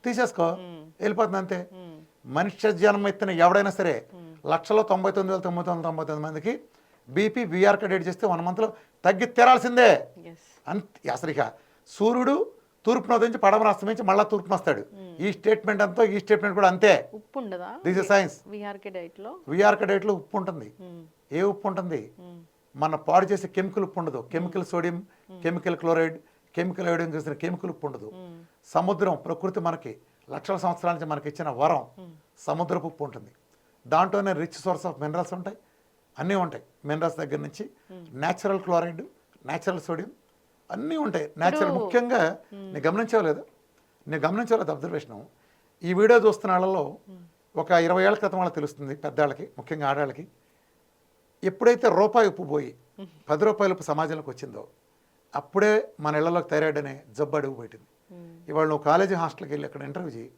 తీసేసుకో, వెళ్ళిపోతుంది అంతే. మనిషి జన్మ ఎత్తిన ఎవడైనా సరే 1,99,999 మందికి బీపీ విఆర్కే డైట్ చేస్తే 1 మంత్లో తగ్గి తీరాల్సిందే. అంతే. అసలు ఇక సూర్యుడు తూర్పున ఉదయించి పడమర అస్తమించి మళ్ళీ తూర్పున వస్తాడు. ఈ స్టేట్మెంట్ అంతా ఈ స్టేట్మెంట్ కూడా అంతే. ఉప్పు ఉండదా? This is science. విఆర్కే డైట్లో ఉప్పు ఉంటుంది. ఏ ఉప్పు ఉంటుంది? మన పాడు చేసే కెమికల్ ఉప్పు ఉండదు. Chemical sodium, chemical chloride, chemical iodine చేసిన కెమికల్ ఉప్పు ఉండదు. సముద్రం ప్రకృతి మనకి లక్షల సంవత్సరాల నుంచి మనకి ఇచ్చిన వరం సముద్రపు ఉప్పు ఉంటుంది. దాంట్లోనే రిచ్ సోర్స్ ఆఫ్ మినరల్స్ ఉంటాయి, అన్నీ ఉంటాయి. మినరల్స్ దగ్గర నుంచి న్యాచురల్ క్లోరైడ్, న్యాచురల్ సోడియం అన్నీ ఉంటాయి. న్యాచురల్ ముఖ్యంగా నేను గమనించలేదు అబ్జర్వేషను. ఈ వీడియో చూస్తున్న వాళ్ళలో ఒక 20 ఏళ్ల క్రితం వాళ్ళకి తెలుస్తుంది, పెద్దవాళ్ళకి ముఖ్యంగా ఆడవాళ్ళకి. ఎప్పుడైతే రూపాయి ఉప్పు పోయి 10 రూపాయల ఉప్పు సమాజంలోకి వచ్చిందో అప్పుడే మన ఇళ్లలోకి థైరాయిడ్ అనే జబ్బు అడుగు పెట్టింది. ఇవాళ నువ్వు కాలేజీ హాస్టల్కి వెళ్ళి అక్కడ ఇంటర్వ్యూ చేయి,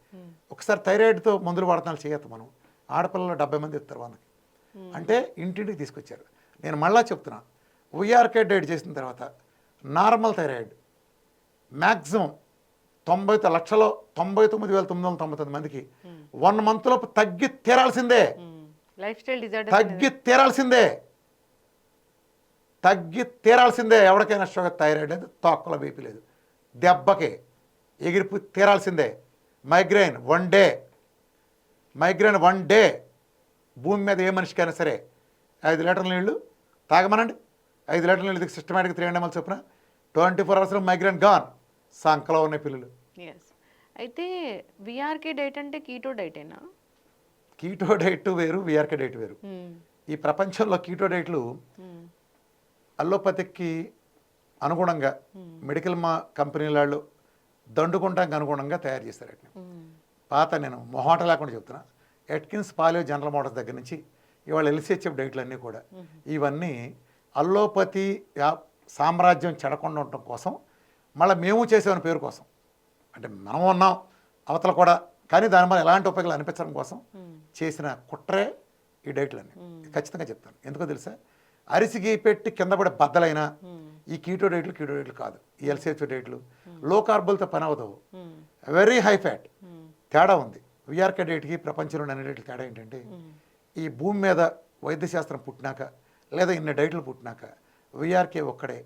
ఒకసారి థైరాయిడ్తో మందులు వాడుతున్నాను చేయొద్దు. మనం ఆడపిల్లలు 70 మంది ఇస్తారు 100కి. అంటే ఇంటింటికి తీసుకొచ్చారు. నేను మళ్ళా చెప్తున్నా, విఆర్కే డైట్ చేసిన తర్వాత నార్మల్ థైరాయిడ్ మ్యాక్సిమం 99,999 మందికి 1 మంత్లోపు తగ్గి తీరాల్సిందే. లైఫ్ స్టైల్ డిజార్డర్ తగ్గి తీరాల్సిందే. ఎవరికైనా షుగర్, థైరాయిడ్ లేదు, తొక్కల బీపీ లేదు, దెబ్బకి ఎగిరిపి తీరాల్సిందే. మైగ్రేన్ వన్ డే భూమి మీద ఏ మనిషికైనా సరే 5 లీటర్ల నీళ్లు తాగమనండి. 5 లీటర్ల నీళ్ళు సిస్టమేటిక్ 300 ml చొప్పున 24 అవర్స్లో మైగ్రేన్ గాన్. సంకలో ఉన్నాయి పిల్లలు. అయితే విఆర్కే డైట్ అంటే కీటో డైటేనా? కీటో డైట్ వేరు, విఆర్కే డైట్ వేరు. ఈ ప్రపంచంలో కీటో డైట్లు అల్లోపతికి అనుగుణంగా మెడికల్ కంపెనీ వాళ్ళు దండుకుంటానికి అనుగుణంగా తయారు చేశారు వాటిని. పాత నేను మొహాట లేకుండా చెప్తున్నా, ఎట్కిన్స్ పాలియో జనరల్ మోటార్స్ దగ్గర నుంచి ఇవాళ ఎల్సిహెచ్ఎఫ్ డైట్లు అన్నీ కూడా ఇవన్నీ అల్లోపతి సామ్రాజ్యం చెడకుండా ఉండటం కోసం, మళ్ళీ మేము చేసామని పేరు కోసం, అంటే మనం ఉన్నాం అవతల కూడా, కానీ దాని వల్ల ఎలాంటి ఉపయోగాలు అనిపించడం కోసం చేసిన కుట్రే ఈ డైట్లన్నీ. ఖచ్చితంగా చెప్తాను. ఎందుకో తెలుసా, అరిసిగి పెట్టి కింద పడే బద్దలైన ఈ కీటో డైట్లు కాదు, ఈ ఎల్సిహెచ్ డైట్లు లో కార్బులతో పని అవదవు, వెరీ హై ఫ్యాట్. తేడా ఉంది విఆర్కే డైట్కి ప్రపంచంలో అన్ని డైట్లు. తేడా ఏంటంటే ఈ భూమి మీద వైద్యశాస్త్రం పుట్టినాక లేదా ఇన్ని డైట్లు పుట్టినాక విఆర్కే ఒక్కడే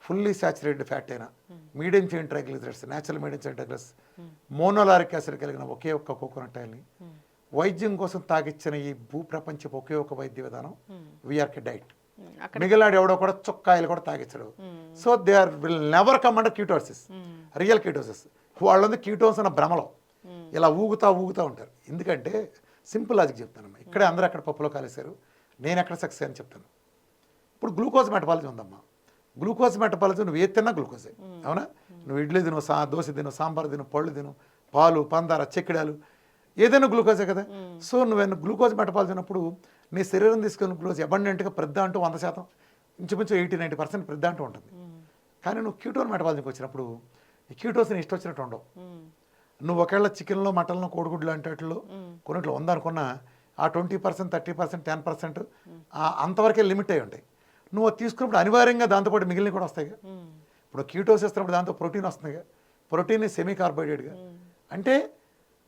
ఫుల్లీ సాచురేటెడ్ ఫ్యాట్ అయినా medium chain triglycerides, natural medium chain triglycerides, monolauric acid కలిగిన ఒకే ఒక్క కోకోనట్ ఆయిల్ని వైద్యం కోసం తాగిచ్చిన ఈ భూప్రపంచపు ఒకే ఒక వైద్య విధానం విఆర్కే డైట్. మిగిలినాడు ఎవడో కూడా చుక్కాయలు కూడా తాగించడు. So they are will never come under ketosis, real ketosis. వాళ్ళందరూ కీటోన్స్ అన్న భ్రమలో ఇలా ఊగుతా ఉంటారు. ఎందుకంటే సింపుల్ లాజిక్ చెప్తానమ్మా, ఇక్కడే అందరూ అక్కడ పప్పులో కాలేశారు, నేను ఎక్కడ సక్సెస్ అని చెప్తాను. ఇప్పుడు గ్లూకోజ్ మెటబాలజీ ఉందమ్మా, గ్లూకోజ్ మెటబాలజీ నువ్వు ఏ తిన్నా గ్లూకోజే, అవునా? నువ్వు ఇడ్లీ తిను, దోశ తిను, సాంబార్ తిను, పళ్ళు తిను, పాలు, పందార, చెక్కిడాలు, ఏదైనా గ్లూకోజే కదా. సో నువ్వు గ్లూకోజ్ మెటబాలజీ ఉన్నప్పుడు నీ శరీరం తీసుకున్న గ్లూకోజ్ అబండెంట్గా ప్రద్ద అంటూ 100%, ఇంచుమించు 80-90% ప్రద్ద అంటూ ఉంటుంది. కానీ నువ్వు కీటోన్ మెటబాలజీకి వచ్చినప్పుడు ఈ కీటోస్ని ఇష్టం వచ్చినట్టు ఉండవు. నువ్వు ఒకవేళ చికెన్లో, మటన్లో, కోడిగుడ్లు అంటే వాటిలో కొన్నిట్లో ఉందనుకున్నా ఆ 20%, 30%, 10% అంతవరకే లిమిట్ అయి ఉంటాయి. నువ్వు తీసుకున్నప్పుడు అనివార్యంగా దాంతోపాటు మిగిలిన కూడా వస్తాయిగా. ఇప్పుడు కీటోస్ ఇస్తున్నప్పుడు దాంతో ప్రోటీన్ వస్తుందిగా, ప్రోటీన్ సెమీ కార్బోహైడ్రేట్గా. అంటే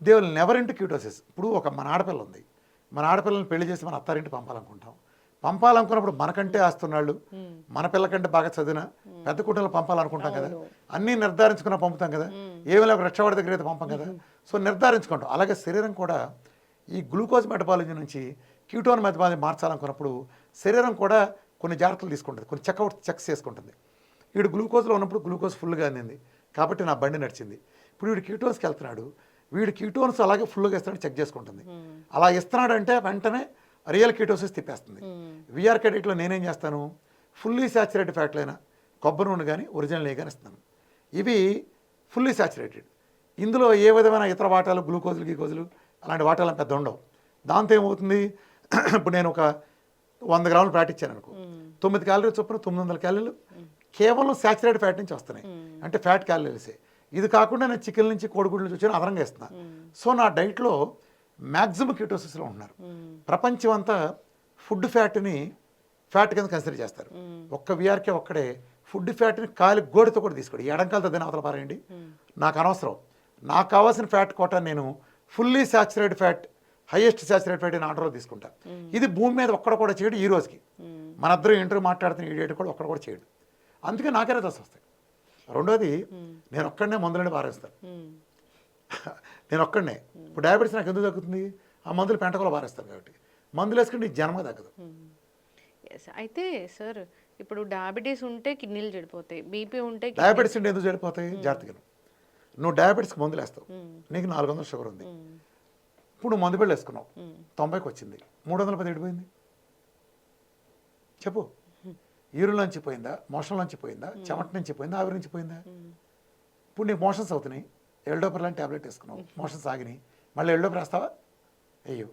they will never into ketosis. ఇప్పుడు మన ఆడపిల్ల ఉంది, మన ఆడపిల్లని పెళ్లి చేసి మన అత్తారింటి పంపాలనుకున్నప్పుడు మనకంటే ఆస్తున్నాళ్ళు, మన పిల్లకంటే బాగా చదివిన పెద్ద కుటుంబాలు పంపాలనుకుంటాం కదా, అన్నీ నిర్ధారించుకున్న పంపుతాం కదా, ఏమైనా ఒక రక్షవాడి దగ్గర అయితే పంపం కదా. సో నిర్ధారించుకుంటాం. అలాగే శరీరం కూడా ఈ గ్లూకోజ్ మెటబాలజీ నుంచి కీటోన్ మెటబాలజీ మార్చాలనుకున్నప్పుడు శరీరం కూడా కొన్ని జాగ్రత్తలు తీసుకుంటుంది, కొన్ని చెక్స్ చేసుకుంటుంది. వీడు గ్లూకోజ్లో ఉన్నప్పుడు గ్లూకోజ్ ఫుల్గా అందింది కాబట్టి నా బండి నడిచింది. ఇప్పుడు వీడు కీటోన్స్కి వెళ్తున్నాడు, వీడు కీటోన్స్ అలాగే ఫుల్గా ఇస్తున్నాడు, చెక్ చేసుకుంటుంది. అలా ఇస్తున్నాడు అంటే వెంటనే రియల్ కీటోసిస్ తిప్పేస్తుంది. విఆర్కే డైట్లో నేనేం చేస్తాను, ఫుల్లీ సాచురేటెడ్ ఫ్యాట్లైన కొబ్బరి నూనె కానీ ఒరిజినల్ నెయ్యి కానీ ఇస్తాను. ఇవి ఫుల్లీ సాచురేటెడ్. ఇందులో ఏ విధమైన ఇతర వాటాలు, గ్లూకోజులు, గీకోజులు అలాంటి వాటాలు పెద్ద ఉండవు. దాంతో ఏమవుతుంది, ఇప్పుడు నేను ఒక 100 గ్రాములు ఫ్యాట్ ఇచ్చాను అనుకో, 9 క్యాలరీలు చొప్పున 900 క్యాలరీలు కేవలం సాచురేటెడ్ ఫ్యాట్ నుంచి వస్తున్నాయి, అంటే ఫ్యాట్ క్యాలరీసే. ఇది కాకుండా నేను చికెన్ నుంచి, కోడిగుడ్ల నుంచి వచ్చి అదనంగా ఇస్తున్నాను. సో నా డైట్లో మ్యాక్సిమం కీటోసిస్లో ఉంటున్నారు. ప్రపంచం అంతా ఫుడ్ ఫ్యాట్ని ఫ్యాట్ కింద కన్సిడర్ చేస్తారు. ఒక్క విఆర్కే ఒక్కడే ఫుడ్ ఫ్యాట్ని కాలి గోడితో కూడా తీసుకోండి, ఎడంకాలతో దాన్ని అవతల పారేయండి, నాకు అనవసరం. నాకు కావాల్సిన ఫ్యాట్ కోట నేను fully saturated fat, highest saturated fat అని ఆర్డర్లో తీసుకుంటా. ఇది భూమి మీద ఒక్కడ కూడా చేయడు ఈ రోజుకి. మనందరూ ఇంటర్వ్యూ మాట్లాడుతున్న ఈ డేట్ కూడా ఒక్కడ కూడా చేయడు. అందుకే నాకే రిజల్ట్స్ వస్తాయి. రెండోది, నేను ఒక్కడనే మందులని పారేస్తాను. నేను ఒక్కడనే. ఇప్పుడు డయాబెటీస్ నాకు ఎందుకు తగ్గుతుంది, ఆ మందులు పెంటకులో పారేస్తాను కాబట్టి. మందులు వేసుకుంటే జన్మ తగ్గదు. అయితే సార్, ఇప్పుడు డయాబెటీస్ ఉంటే కిడ్నీలు చెడిపోతాయి, బీపీ ఉంటే డయాబెటీస్ ఉంటే ఎందుకు చెడిపోతాయి, జాగ్రత్తగా నువ్వు డయాబెటీస్కి మందులు వేస్తావు, నీకు 400 షుగర్ ఉంది, ఇప్పుడు నువ్వు మందు బిళ్ళ వేసుకున్నావు, 90కి వచ్చింది, 310 ఎడిపోయింది చెప్పు. యూరిన్ నుంచి పోయిందా, మోషన్ నుంచి పోయిందా, చెమట నుంచి పోయిందా, ఆవిరి నుంచి పోయిందా? ఇప్పుడు నీకు మోషన్స్ అవుతున్నాయి, ఎల్డోపర్ లాంటి ట్యాబ్లెట్ వేసుకున్నావు, మోషన్స్ ఆగినాయి, మళ్ళీ ఎల్డోపర్ వేస్తావా? అయ్యో.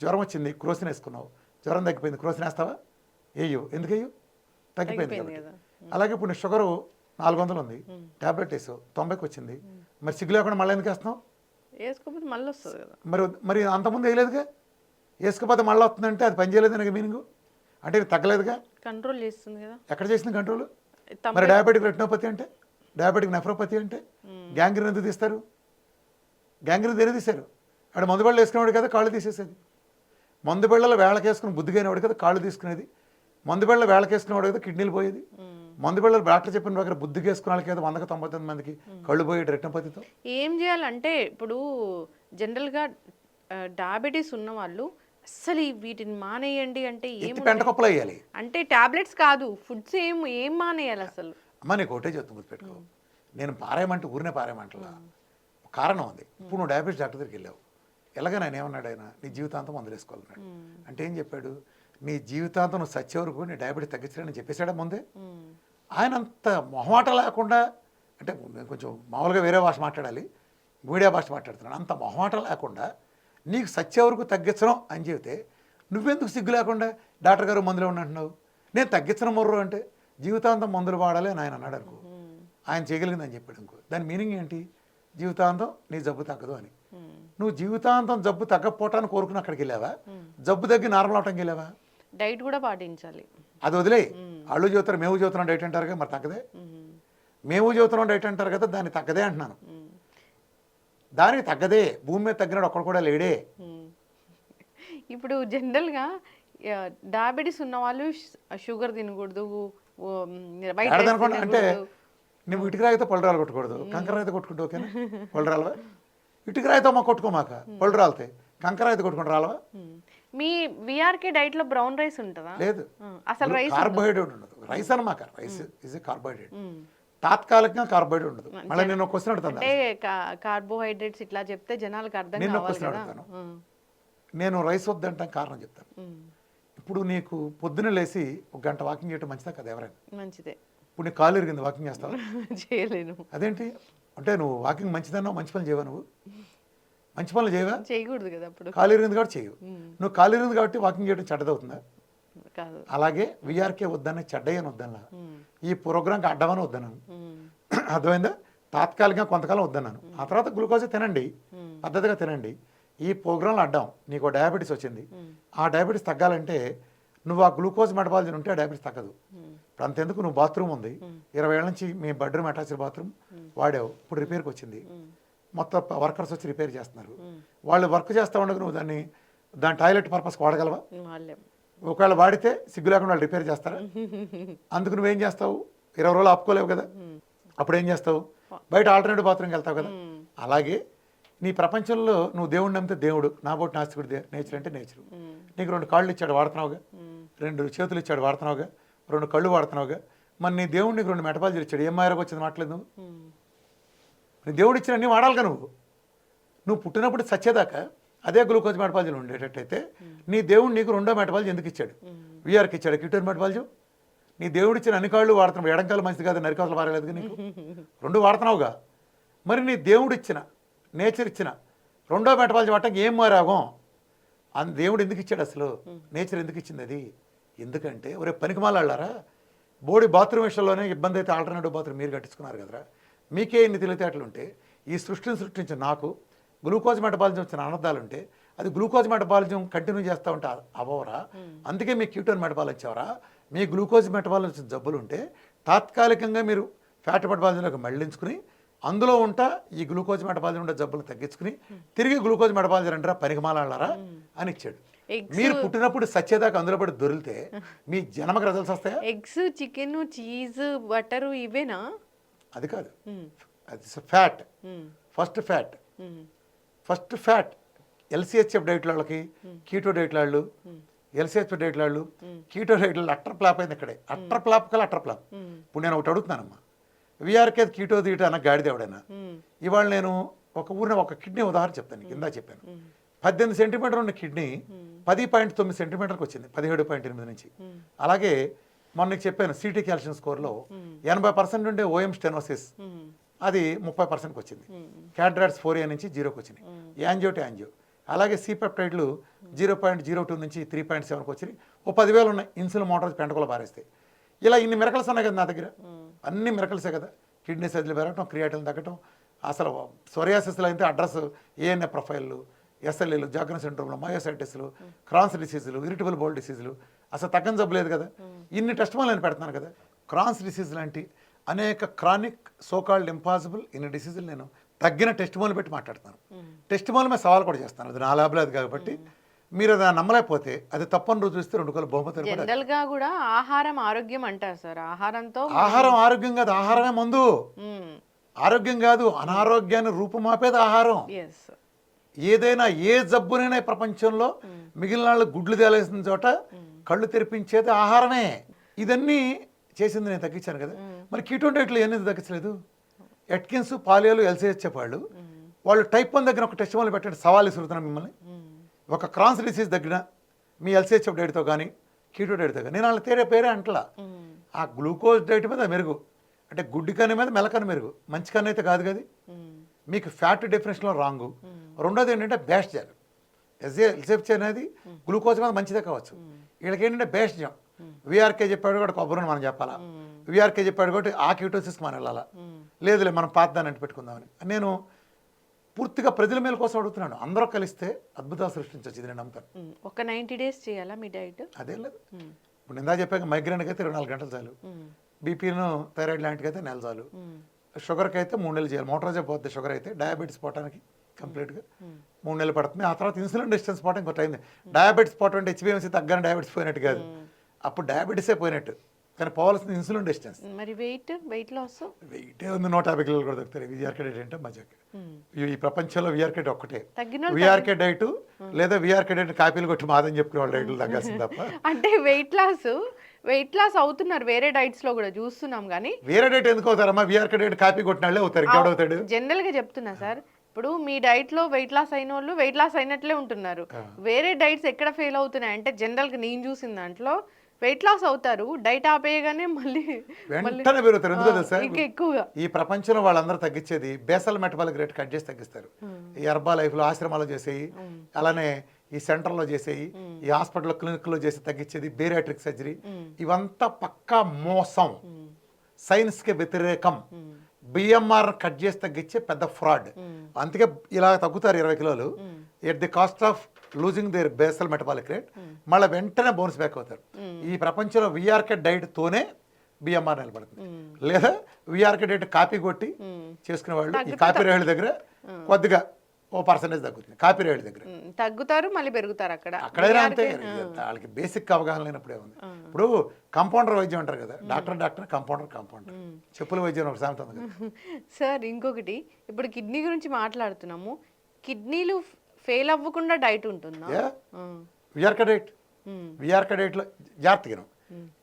జ్వరం వచ్చింది, క్రోసిన్ వేసుకున్నావు, జ్వరం తగ్గిపోయింది, క్రోసిన్ వేస్తావా? అయ్యో. ఎందుకు అయ్యో? తగ్గిపోయింది కాబట్టి. అలాగే ఇప్పుడు నీ షుగరు 400 ఉంది, ట్యాబ్లెట్ వేసావు, 90కి వచ్చింది, మరి సిగ్గు లేకుండా మళ్ళీ ఎందుకు వేస్తున్నావు? వేసుకోకపోతే మళ్ళీ వస్తుంది కదా. మరి అంతకుముందు వేయలేదుగా, వేసుకోకపోతే మళ్ళీ వస్తుందంటే అది పనిచేయలేదు నాకు మీనింగ్, అంటే ఇది తగ్గలేదుగా, కంట్రోల్ చేస్తుంది కదా. ఎక్కడ చేసింది కంట్రోల్? మరి డయాబెటిక్ రెటినోపతి అంటే, డయాబెటిక్ నెఫ్రోపతి అంటే, గ్యాంగ్రీన్ ఎందుకు తీస్తారు? గ్యాంగ్రీన్ దేని తీశారు? ఆడ మందు బిళ్ళలు వేసుకునేవాడు కదా కాళ్ళు తీసేసేది, మందు బిళ్ళలు వేళకేసుకుని బుద్ధిగానేవాడు కదా కాళ్ళు తీసుకునేది, మందు బిళ్ళలు వేళకేసుకునేవాడు కదా కిడ్నీలు పోయేది, మందు బిళ్ళలు డాక్టర్ చెప్పిన ప్రకారం బుద్ధిగా వేసుకునే వాళ్ళకి కదా 199 మందికి కళ్ళు పోయేది రెటినోపతితో. ఏం చేయాలంటే, ఇప్పుడు జనరల్గా డయాబెటీస్ ఉన్న వాళ్ళు అస్సలు వీటిని మానేయండి అంటే పెంటకొప్పలు వేయాలి అంటే టాబ్లెట్స్ కాదు, ఫుడ్స్ ఏం మానేయాలి అసలు? అమ్మ నీకు ఒకటే చెప్తూ గుర్తుపెట్టుకో, నేను పారేయమంటే ఊరినే పారేయమంటలా, కారణం ఉంది. ఇప్పుడు నువ్వు డయాబెటీస్ డాక్టర్ దగ్గరికి వెళ్ళావు, ఎలాగ నేను ఏమన్నాడు ఆయన, నీ జీవితాంతం మందులు వేసుకోవాలన్నాడు. అంటే ఏం చెప్పాడు, నీ జీవితాంతం నువ్వు సచ్చే వరకు నీ డయాబెటీస్ తగ్గించాలని చెప్పేశాడా ముందే. ఆయన అంత మొహమాట లేకుండా అంటే నేను కొంచెం మామూలుగా వేరే భాష మాట్లాడాలి, మీడియా భాష మాట్లాడుతున్నాను. అంత మొహమాటం లేకుండా నీకు సచ్చే వరకు తగ్గించడం అని చెబితే నువ్వెందుకు సిగ్గు లేకుండా డాక్టర్ గారు మందులు అంటున్నావు? నేను తగ్గించడం మొర్రు అంటే జీవితాంతం మందులు వాడాలి అని ఆయన అన్నాడు అనుకో, ఆయన చేయగలిగిందని చెప్పాడు అనుకో, దాని మీనింగ్ ఏంటి? జీవితాంతం నీ జబ్బు తగ్గదు అని. నువ్వు జీవితాంతం జబ్బు తగ్గకపోవటాన్ని కోరుకుని అక్కడికి వెళ్ళావా? జబ్బు తగ్గి నార్మల్ అవటానికి వెళ్ళావా? డైట్ కూడా పాటించాలి. అది వదిలే. వాళ్ళు చదువుతారు, మేము చదువుతున్నాం డైట్ అంటారు కదా, మరి తగ్గదే. మేము చదువుతున్నాం డైట్ అంటారు కదా, దాన్ని తగ్గదే అంటున్నాను. దానికి తగ్గదే. భూమి మీద తగ్గినాడు ఒక్కడు కూడా లేడే. ఇప్పుడు జనరల్గా డయాబెటీస్ ఉన్న వాళ్ళు షుగర్ తినకూడదు, వైట్ రైస్ అనుకోండి అంటే తినకూడదు. నువ్వు ఇటుక రాయితో పళ్ళు రాలు కొట్టకూడదు, కంకర రాయితో కొట్టుకుంటూ ఓకేనా? పళ్ళు రాలవా? ఇటుక రాయితో మా కొట్టుకోమాక, పళ్ళు రాలితే కంకర రాయితో కొట్టుకుంటూ రాలవా? మీ విఆర్కే డైట్ లో బ్రౌన్ రైస్ ఉంటుందా? లేదు, అసలు రైస్ కార్బోహైడ్రేట్ ఉండదు. రైస్ అనమాక, రైస్ ఇస్ ఏ కార్బోహైడ్రేట్. తాత్కాలికంగా కార్బోహైడ్రేట్ ఉండదు. మళ్ళీ నేను ఒక క్వశ్చన్ అడుగుతాను. అంటే కార్బోహైడ్రేట్స్ ఇట్లా చెప్తే జనాలకు అర్థం నేను ఒక కావాలి క్వశ్చన్ కదా. అడుగుతాను. నేను రైస్ వద్దంటాను కారణం చెప్తాను. ఇప్పుడు నీకు పొద్దున లేసి ఒక గంట వాకింగ్ చేయడం మంచిదా కదా? ఎవరైనా మంచిదే. ఇప్పుడు నీకు కాలు ఇరిగింది, వాకింగ్ చేస్తావా? చేయలేను. అదేంటి అంటే నువ్వు వాకింగ్ మంచిదన్నావు, మంచి పనులు చేయవా? నువ్వు మంచి పనులు చేయవా? చేయకూడదు కదా అప్పుడు. కాలు ఇరిగింది కాబట్టి చేయవు. నువ్వు కాలు ఇరిగింది కాబట్టి వాకింగ్ చేయడం చెడ్డదవుతుందా? కాదు. అలాగే విఆర్కే వద్దన్న చెడ్డయ్యని వద్దన్నా, ఈ ప్రోగ్రాంకి అడ్డమని వద్దన్నాను. అర్థమైందా? తాత్కాలికంగా కొంతకాలం వద్దన్నాను. ఆ తర్వాత గ్లూకోజ్ తినండి, పద్ధతిగా తినండి. ఈ ప్రోగ్రాంలో అడ్డాం, నీకు డయాబెటీస్ వచ్చింది. ఆ డయాబెటీస్ తగ్గాలంటే నువ్వు ఆ గ్లూకోజ్ మెటబాలజీ ఉంటే ఆ డయాబెటీస్ తగ్గదు. ఇప్పుడు అంతెందుకు, నువ్వు బాత్రూమ్ ఉంది 20 ఏళ్ళ నుంచి, మీ బెడ్రూమ్ అటాచ్డ్ బాత్రూమ్ వాడావు, ఇప్పుడు రిపేర్కి వచ్చింది. మొత్తం వర్కర్స్ వచ్చి రిపేర్ చేస్తున్నారు. వాళ్ళు వర్క్ చేస్తూ ఉండగా నువ్వు దాని టాయిలెట్ పర్పస్కి వాడగలవా? ఒకవేళ వాడితే సిగ్గు లేకుండా వాళ్ళు రిపేర్ చేస్తారా? అందుకు నువ్వేం చేస్తావు? 20 రోజులు ఆపుకోలేవు కదా, అప్పుడు ఏం చేస్తావు? బయట ఆల్టర్నేటివ్ బాత్రూమ్కి వెళ్తావు కదా. అలాగే నీ ప్రపంచంలో నువ్వు దేవుడిని నమ్మితే దేవుడు, నా బోటి నాస్తికుడు, నేచర్ అంటే నేచరు. నీకు 2 కాళ్ళు ఇచ్చాడు వాడుతున్నావుగా, 2 చేతులు ఇచ్చాడు వాడుతున్నావుగా, 2 కళ్ళు వాడుతున్నావుగా. మరి నీ దేవుడు నీకు 2 మెటబాలజీలు ఇచ్చాడు, ఏం మాయరకు వచ్చింది మాట్లాడదు నువ్వు? నీ దేవుడు ఇచ్చిన అన్నీ వాడాలిగా. నువ్వు పుట్టినప్పుడు సచ్చేదాకా అదే గ్లూకోజ్ మెటబాలజీలు ఉండేటట్టయితే నీ దేవుడు నీకు 2వ మెటబాలజీ ఎందుకు ఇచ్చాడు? విఆర్కి ఇచ్చాడు, కిటోన్ మెటబాలజీ. నీ దేవుడు ఇచ్చిన అన్ని కాళ్ళు వాడుతున్నావు, ఎడంకాలు మంచిది కాదు, నరికాలు వారలేదు నీకు, 2 వాడుతున్నావుగా. మరి నీ దేవుడు ఇచ్చిన, నేచర్ ఇచ్చిన 2వ మెటబాలజీ వాడటానికి ఏం మారాగం? దేవుడు ఎందుకు ఇచ్చాడు అసలు? నేచర్ ఎందుకు ఇచ్చింది అది? ఎందుకంటే ఒరే పనికిమాలాడారా, బోడి బాత్రూమ్ విషయంలోనే ఇబ్బంది అయితే ఆల్టర్నేటివ్ బాత్రూమ్ మీరు కట్టించుకున్నారు కదరా. మీకే ఇన్ని తెలివితేటలు ఉంటే, ఈ సృష్టిని సృష్టించిన నాకు గ్లూకోజ్ మెటబాలిజం వచ్చిన అనర్థాలు ఉంటే, అది గ్లూకోజ్ మెటబాలిజం కంటిన్యూ చేస్తూ ఉంటే అవ్వరా? అందుకే మీ క్యూటోన్ మెటబాలిజం వచ్చేవరా? మీ గ్లూకోజ్ మెటబాలిజం వచ్చిన జబ్బులు ఉంటే తాత్కాలికంగా మీరు ఫ్యాట్ మెటబాలిజంలోకి మళ్లించుకుని అందులో ఉంటా ఈ గ్లూకోజ్ మెటబాలిజం ఉండే జబ్బులు తగ్గించుకుని తిరిగి గ్లూకోజ్ మెటబాలిజం అంటారా పనికిమాలాడారా అని ఇచ్చాడు. మీరు పుట్టినప్పుడు సచ్చేదాకా అందులో పడి దొరికితే మీ జన్మకు రిజల్ట్స్ వస్తాయా? ఎగ్స్, చికెన్, చీజ్, బటర్ ఇవేనా? అది కాదు, అది fat. First fat LCHF diet వాళ్ళకి, కీటో డైట్ వాళ్ళు, ఎల్సిహెచ్ డైట్ వాళ్ళు, కీటో డైట్ వాళ్ళు అట్టర్ ఫ్లాప్ అయింది ఇక్కడే. అట్టర్ ఫ్లాప్ కల్లా అట్టర్ ఫ్లాప్. ఇప్పుడు నేను ఒకటి అడుగుతున్నానమ్మా, విఆర్కే కీటో తీట అన్న గాడిద ఎవడైనా. ఇవాళ నేను ఒక ఊరిని ఒక కిడ్నీ ఉదాహరణ చెప్తాను, కింద చెప్పాను. 18 సెంటీమీటర్ ఉన్న కిడ్నీ 10.9 సెంటీమీటర్కి వచ్చింది 17.8 నుంచి. అలాగే మొన్న చెప్పాను సిటీ కాల్షియం స్కోర్లో 80% ఉండే ఓఎం స్టెనోసిస్ అది 30%కి వచ్చింది. క్యాట్రాట్స్ 4A నుంచి 0కి వచ్చినాయి. Angio to angio. అలాగే సిపెప్టైడ్లు 0.02 నుంచి 3.7కి వచ్చినాయి. 10,000 ఉన్నాయి ఇన్సులిన్ మోటార్స్ పెంటకులు పారేస్తాయి. ఇలా ఇన్ని మిరకల్స్ ఉన్నాయి కదా నా దగ్గర, అన్ని మిరకల్సే కదా. కిడ్నీ సైజులు పెరగటం, క్రియాటిన్ తగ్గటం, అసలు సోరియాసిస్లో అయితే అడ్రస్ ఏఎన్ఏ ప్రొఫైల్లు, ఎస్ఎల్ఏలు, జాగ్రన్ సిండ్రోమ్లు, మయోసైటిస్లు, క్రాన్స్ డిసీజులు, ఇరిటబుల్ బౌల్ డిసీజులు, అసలు తగ్గని జబ్బు లేదు కదా. ఇన్ని టెస్ట్ మాలు నేను పెడుతున్నాను కదా. క్రాన్స్ డిసీజ్ లాంటి అనేక క్రానిక్ సోకాల్డ్ ఇంపాసిబుల్ ఇన్ని డిసీజులు నేను తగ్గిన టెస్ట్ మాలు పెట్టి మాట్లాడుతాను. టెస్ట్ మాలు మీద సవాల్ కూడా చేస్తాను. అది నా ల్యాబ్లో అది కాబట్టి మీరు అది నమ్మలేకపోతే అది తప్పని రోజు చూస్తే 2 బహుమతులు. జనరల్ గా కూడా ఆహారం ఆరోగ్యం అంటారు సార్. ఆహారం ఆరోగ్యం కాదు, ఆహారమే మందు. ఆరోగ్యం కాదు, అనారోగ్యాన్ని రూపుమాపేది ఆహారం. ఏదైనా ఏ జబ్బునైనా ప్రపంచంలో మిగిలిన వాళ్ళు గుడ్లు తేలేసిన చోట కళ్ళు తెరిపించేది ఆహారమే. ఇదన్నీ చేసింది నేను తగ్గించాను కదా. మరి కీటోన్ డైట్లో ఏమీ తగ్గించలేదు. ఎట్కిన్స్, పాలియోలు, ఎల్సిహెచ్ వాళ్ళు టైప్ 1 దగ్గర ఒక టెస్ట్ వాళ్ళు పెట్టండి, సవాల్ ఇస్తున్నాను మిమ్మల్ని. ఒక క్రాన్స్ డిసీజ్ దగ్గర మీ ఎల్సిహెచ్ఎఫ్ డైట్తో కానీ కీటో డైట్తో కానీ నేను వాళ్ళ పేరే అంటలా. ఆ గ్లూకోజ్ డైట్ మీద మెరుగు. అంటే గుడ్డి కన్ను మీద మెలకన్ను మెరుగు, మంచి కన్ను అయితే కాదు కదా. మీకు ఫ్యాట్ డెఫినేషన్లో రాంగు. రెండోది ఏంటంటే బేస్జల్, ఎల్సెఫ్చి అనేది గ్లూకోజ్ మీద మంచిదే కావచ్చు, వీళ్ళకి ఏంటంటే బేస్జం. విఆర్కే చెప్పాడు కూడా కొబ్బరిని మనం చెప్పాలా, విఆర్కే చెప్పాడు కాబట్టి ఆ క్యూటోసిస్కి మనం వెళ్ళాలా, లేదులే మనం పాతదాన్ని అంటి పెట్టుకుందామని. నేను పూర్తిగా ప్రజల మేలు కోసం అడుగుతున్నాను. అందరూ కలిస్తే అద్భుతాలు సృష్టించవచ్చు, ఇది నేను నమ్ముతాను. ఒక 90 days చేయాలా మీ డైట్? అదేం లేదు, ఇప్పుడు ఇందా చెప్పాక మైగ్రేన్కి అయితే 24 గంటలు చాలు, బీపీను థైరాయిడ్ లాంటికి అయితే నెల చాలు, షుగర్కి అయితే 3 నెలలు చేయాలి. మోటరైజ్ పోతుంది షుగర్ అయితే, డయాబెటీస్ పోవడానికి కంప్లీట్గా 3 నెలలు పడుతుంది. ఆ తర్వాత ఇన్సులిన్ రెసిస్టెన్స్ పోవడం ఇంకో టైం. డయాబెటీస్ పోవడం అంటే హెచ్బిఎంసీ తగ్గని డయాబెటీస్ పోయినట్టు కాదు, అప్పుడు డయాబెటీసే పోయినట్టు, కానీ పోవాల్సింది ఇన్సులిన్ రెసిస్టెన్స్. మరి వెయిట్ లాస్ వెయిటే ఉంది, 150 కిలోలు కూడా దొరుకుతాయి. విఆర్కే డైట్ అంటే మజాక్. ఈ ప్రపంచంలో విఆర్కే ఒక్కటే, తగ్గిన విఆర్కే డైట్ లేదా విఆర్కే డైట్ కాపీలు కొట్టి మాదని చెప్పుకునే వాళ్ళు డైట్లు తగ్గాల్సింది తప్ప. అంటే వెయిట్ లాస్ అవుతున్నారు వేరే డైట్స్ లో కూడా చూస్తున్నాం. కానీ వేరే డైట్ ఎందుకు అవుతారమ్మా? విఆర్కే డైట్ కాపీ కొట్టిన వాళ్ళే అవుతారు, ఇంకెవడవుతాడు? జనరల్ గా చెప్తున్నా సార్, ఇప్పుడు మీ డైట్ లో వెయిట్ లాస్ అయిన వాళ్ళు వెయిట్ లాస్ అయినట్లే ఉంటున్నారు. వేరే డైట్స్ ఎక్కడ ఫెయిల్ అవుతున్నాయి అంటే జనరల్ గా నేను చూసిన దాంట్లో వెయిట్ లాస్ అవుతారు, డైట్ ఆపేయగానే మళ్ళీ వెంటనే పెరుగుతారు. ఎందుకు తెలుసా? ఇంకా ఎక్కువగా ఈ ప్రపంచంలో వాళ్ళందరూ తగ్గించేది బేసల్ మెటబాలిక్ రేట్ కట్ చేసి తగ్గిస్తారు. ఈ హెర్బా లైఫ్లో ఆశ్రమాలు చేసేయి, అలానే ఈ సెంటర్లో చేసేయి, ఈ హాస్పిటల్లో క్లినిక్లో చేసి తగ్గించేది బేరియాట్రిక్ సర్జరీ, ఇవంతా పక్కా మోసం, సైన్స్కి వ్యతిరేకం. బిఎంఆర్ కట్ చేసి తగ్గించే పెద్ద ఫ్రాడ్. అందుకే ఇలా తగ్గుతారు 20 కిలోలు at the cost of losing there basal metabolic rate, మళ్ళీ వెంటనే బౌన్స్ బ్యాక్ అవుతారు. ఈ ప్రపంచంలో విఆర్కే డైట్ తోనే బిఎంఆర్ నిలబడుతుంది. లేదా విఆర్కే డైట్ కాపీ కొట్టి చేసుకునే వాళ్ళు ఈ కాపీ రేట్ల దగ్గర కొద్దిగా ఓ పర్సెంటేజ్ తగ్గుతుంది, కాపీ రేట్ల దగ్గర తగ్గుతారు మళ్ళీ పెరుగుతారు. అక్కడైనా అంతే, వాళ్ళకి బేసిక్ అవగాహన లేనప్పుడే ఉంది. ఇప్పుడు కంపౌండర్ వైద్యం అంటారు కదా, డాక్టర్ కంపౌండర్ చెప్పుల వైద్యం ఒక సామెత ఉంది కదా. సార్ ఇంకొకటి, ఇప్పుడు కిడ్నీ గురించి మాట్లాడుతున్నాము, కిడ్నీలు ఫెయిల్ అవ్వకుండా డైట్ ఉంటుందా? విఆర్కే డైట్లో జాగ్రత్తగా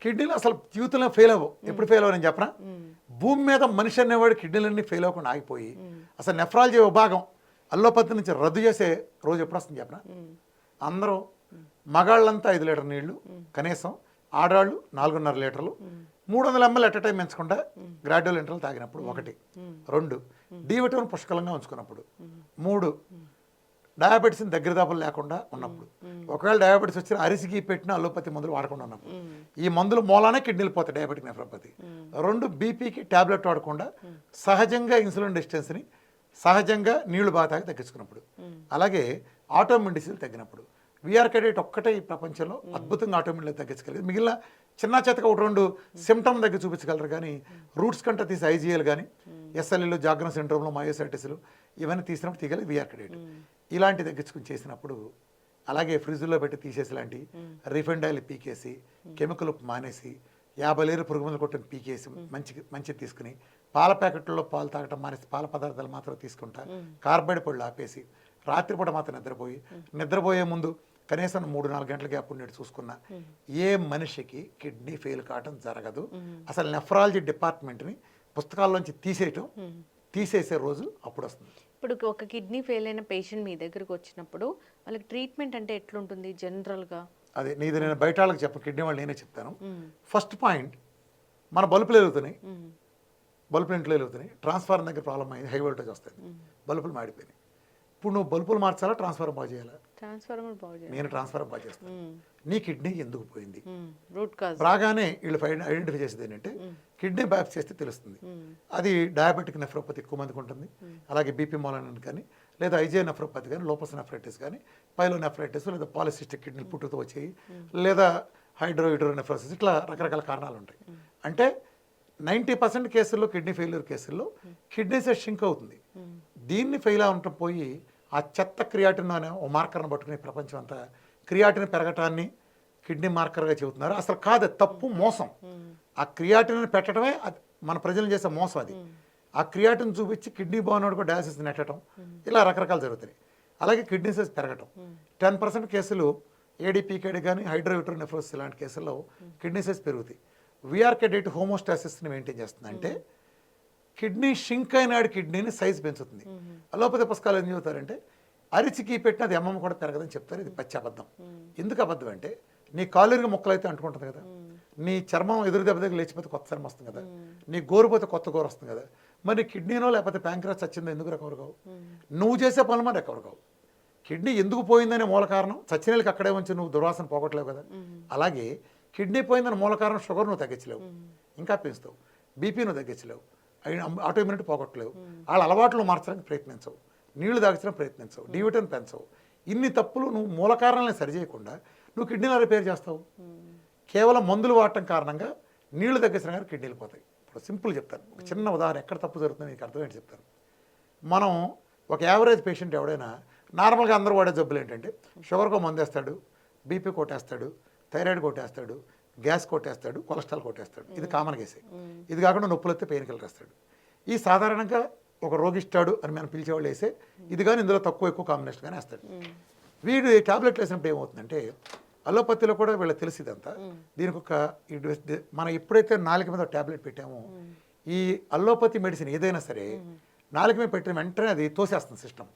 కిడ్నీలు అసలు జీవితంలో ఫెయిల్ అవ్వవు. ఎప్పుడు ఫెయిల్ అవ్వని చెప్పనా? భూమి మీద మనిషి అనేవాడు కిడ్నీలన్నీ ఫెయిల్ అవ్వకుండా ఆగిపోయి అసలు నెఫ్రాలజీ విభాగం అల్లోపతి నుంచి రద్దు చేసే రోజు ఎప్పుడు వస్తుంది చెప్పనా? అందరూ మగాళ్ళంతా 5 లీటర్ నీళ్లు కనీసం, ఆడవాళ్ళు 4.5 లీటర్లు, 300 ml ఎట్ టైం పెంచకుండా గ్రాడ్యువల్ ఇంటర్వల్ తాగినప్పుడు 1, 2 డి విటమిన్ పుష్కలంగా ఉంచుకున్నప్పుడు, 3 డయాబెటీస్ని దగ్గర దాపులు లేకుండా ఉన్నప్పుడు, ఒకవేళ డయాబెటీస్ వచ్చిన అరిసికి పెట్టిన అల్లోపతి మందులు వాడకుండా ఉన్నప్పుడు, ఈ మందులు మూలానే కిడ్నీలు పోతాయి డయాబెటిక్ నెఫ్రోపతి. 2 బీపీకి ట్యాబ్లెట్ వాడకుండా సహజంగా ఇన్సులిన్ రెసిస్టెన్స్ని సహజంగా నీళ్లు బాగా తాగి తగ్గించుకున్నప్పుడు, అలాగే ఆటోమిన్ డిసీజులు తగ్గినప్పుడు, విఆర్కే డైట్ ఒక్కటే ఈ ప్రపంచంలో అద్భుతంగా ఆటోమిన్లు తగ్గించగలిగింది. మిగిలిన చిన్న చేతగా 1-2 సిమ్టమ్ దగ్గర చూపించగలరు, కానీ రూట్స్ కంటే తీసి ఐజీఎల్ కానీ ఎస్ఎల్ఈలో జాగ్రత్త సిండ్రోమ్లో మయోసైటిస్లు ఇవన్నీ తీసినప్పుడు తీయగలిగి విఆర్కే డైట్ ఇలాంటి తగ్గించుకుని చేసినప్పుడు, అలాగే ఫ్రిడ్జ్లో పెట్టి తీసేసి లాంటి రిఫైండ్ ఆయిల్ పీకేసి, కెమికల్ ఉప్పు మానేసి, 50 లీటర్ పురుగు మందులు కొట్టిన పీకేసి మంచిది తీసుకుని, పాల ప్యాకెట్లలో పాలు తాగటం మానేసి పాల పదార్థాలు మాత్రం తీసుకుంటా, కార్బైడ్ పొడులు ఆపేసి, రాత్రిపూట మాత్రం నిద్రపోయే ముందు కనీసం 3-4 గంటల గ్యాప్ ఉండేది చూసుకున్నా ఏ మనిషికి కిడ్నీ ఫెయిల్ కావటం జరగదు. అసలు నెఫ్రాలజీ డిపార్ట్మెంట్ని పుస్తకాల్లోంచి తీసేసే రోజు అప్పుడు వస్తుంది. ఇప్పుడు ఒక కిడ్నీ ఫెయిల్ అయిన పేషెంట్ మీ దగ్గరకు వచ్చినప్పుడు వాళ్ళకి ట్రీట్మెంట్ అంటే ఎట్లుంటుంది జనరల్గా? అదే నీది నేను బయట వాళ్ళకి చెప్పను, కిడ్నీ వాళ్ళు నేనే చెప్తాను. ఫస్ట్ పాయింట్, మన బల్బులు వెలుగుతున్నాయి, ఇంట్లో వెలుగుతున్నాయి, ట్రాన్స్ఫార్మర్ దగ్గర ప్రాబ్లం అయింది, హై వోల్టేజ్ వస్తుంది, బల్బులు మాడిపోయినాయి. ఇప్పుడు నువ్వు బల్బులు మార్చాలా, ట్రాన్స్ఫార్మర్ బాగు చేయాలా? నేను ట్రాన్స్ఫార్మర్ బాగు చేస్తాను. నీ కిడ్నీ ఎందుకు పోయింది రాగానే వీళ్ళు ఐడెంటిఫై చేసేది ఏంటంటే కిడ్నీ బయాప్సీ చేస్తే తెలుస్తుంది. అది డయాబెటిక్ నెఫ్రోపతి ఎక్కువ మందికి ఉంటుంది, అలాగే బీపీ మూలన కానీ, లేదా ఐజే నెఫ్రోపతి కానీ, లోపస్ నెఫ్రైటిస్ కానీ, పైలోనెఫ్రైటిస్, లేదా పాలిసిస్టిక్ కిడ్నీలు పుట్టుతో వచ్చాయి, లేదా హైడ్రోనెఫ్రోసిస్, ఇట్లా రకరకాల కారణాలు ఉంటాయి. అంటే 90% కేసుల్లో కిడ్నీ ఫెయిల్యూర్ కేసుల్లో కిడ్నీ సెట్ షింక్ అవుతుంది. దీన్ని ఫెయిల్ అవటం పోయి ఆ చెత్త క్రియాటిన్ అనే ఓ మార్కర్ను పట్టుకుని ప్రపంచం అంతా క్రియాటిన్ పెరగటాన్ని కిడ్నీ మార్కర్గా చెబుతున్నారు. అసలు కాదు, తప్పు, మోసం. ఆ క్రియాటిన్ పెట్టడమే మన ప్రజలు చేసే మోసం. అది ఆ క్రియాటిన్ చూపించి కిడ్నీ బాగున్నాడు కూడా డయాలసిస్ నెట్టడం, ఇలా రకరకాలు జరుగుతాయి. అలాగే కిడ్నీ సైజ్ పెరగటం, 10% కేసులు ఏడీపీకేడి కానీ హైడ్రోనెఫ్రోసిస్ ఇలాంటి కేసుల్లో కిడ్నీ సైజ్ పెరుగుతాయి. విఆర్కే డైట్ హోమోస్టాసిస్ని మెయింటైన్ చేస్తుంది. అంటే కిడ్నీ షింక్ అయినాడు కిడ్నీని సైజ్ పెంచుతుంది. అలోపతి పుస్తకాలు ఏం చెబుతారంటే అరిచికి పెట్టిన అది ఎమ్మమ్మ కూడా పెరగదని చెప్తారు. ఇది పచ్చి అబద్ధం. ఎందుకు అబద్ధం అంటే నీ కాలురిగా మొక్కలు అయితే అంటుకుంటుంది కదా, నీ చర్మం ఎదురు దెబ్బ దగ్గర లేచిపోతే కొత్త చర్మం వస్తుంది కదా, నీ గోరు పోతే కొత్త గోరు వస్తుంది కదా, మరి కిడ్నీనో లేకపోతే ప్యాంక్రాస్ చచ్చిందో ఎందుకు రికవర్ కావు? నువ్వు చేసే పనులు మరి రికవర్ కావు. కిడ్నీ ఎందుకు పోయిందనే మూల కారణం చచ్చినీళ్ళకి అక్కడే ఉంచి నువ్వు దుర్వాసన పోగొట్టలేవు కదా. అలాగే కిడ్నీ పోయిందని మూల కారణం షుగర్ నువ్వు తగ్గించలేవు, ఇంకా పెంచుతావు. బీపీ నువ్వు తగ్గించలేవు, ఆటోఇమ్యూనిటీ పోగొట్టలేవు. వాళ్ళ అలవాట్లు మార్చడానికి ప్రయత్నించవు, నీళ్లు తాగించడానికి ప్రయత్నించవు, డి విటమిన్ పెంచవు. ఇన్ని తప్పులు నువ్వు మూల కారణాలను సరిచేయకుండా నువ్వు కిడ్నీలో రిపేర్ చేస్తావు. కేవలం మందులు వాడటం కారణంగా నీళ్లు తగ్గించిన కానీ కిడ్నీలు పోతాయి. ఇప్పుడు సింపుల్ చెప్తాను, ఒక చిన్న ఉదాహరణ ఎక్కడ తప్పు జరుగుతుందో నీకు అర్థమేంటి చెప్తాను. మనం ఒక యావరేజ్ పేషెంట్ ఎవడైనా నార్మల్గా అందరూ వాడే జబ్బులు ఏంటంటే షుగర్కో మందు వేస్తాడు, బీపీ కొట్టేస్తాడు, థైరాయిడ్ కొట్టేస్తాడు, గ్యాస్ కొట్టేస్తాడు, కొలెస్ట్రాల్ కొట్టేస్తాడు. ఇది కామన్ కేసే. ఇది కాకుండా నొప్పులు వస్తే పెయిన్ కిల్లర్ వేస్తాడు. ఈ సాధారణంగా ఒక రోగిస్తాడు అని మనం పిలిచేవాళ్ళు వేసే ఇది కానీ ఇందులో తక్కువ ఎక్కువ కాంబినేషన్ కానీ వేస్తాడు. వీడు టాబ్లెట్లు వేసినప్పుడు ఏమవుతుందంటే అలోపతిలో కూడా వీళ్ళకి తెలిసి ఇదంతా. దీనికి ఒక మనం ఎప్పుడైతే నాలుక మీద టాబ్లెట్ పెట్టామో ఈ అలోపతి మెడిసిన్ ఏదైనా సరే నాలుక మీద పెట్టిన వెంటనే అది తోసేస్తుంది సిస్టమ్.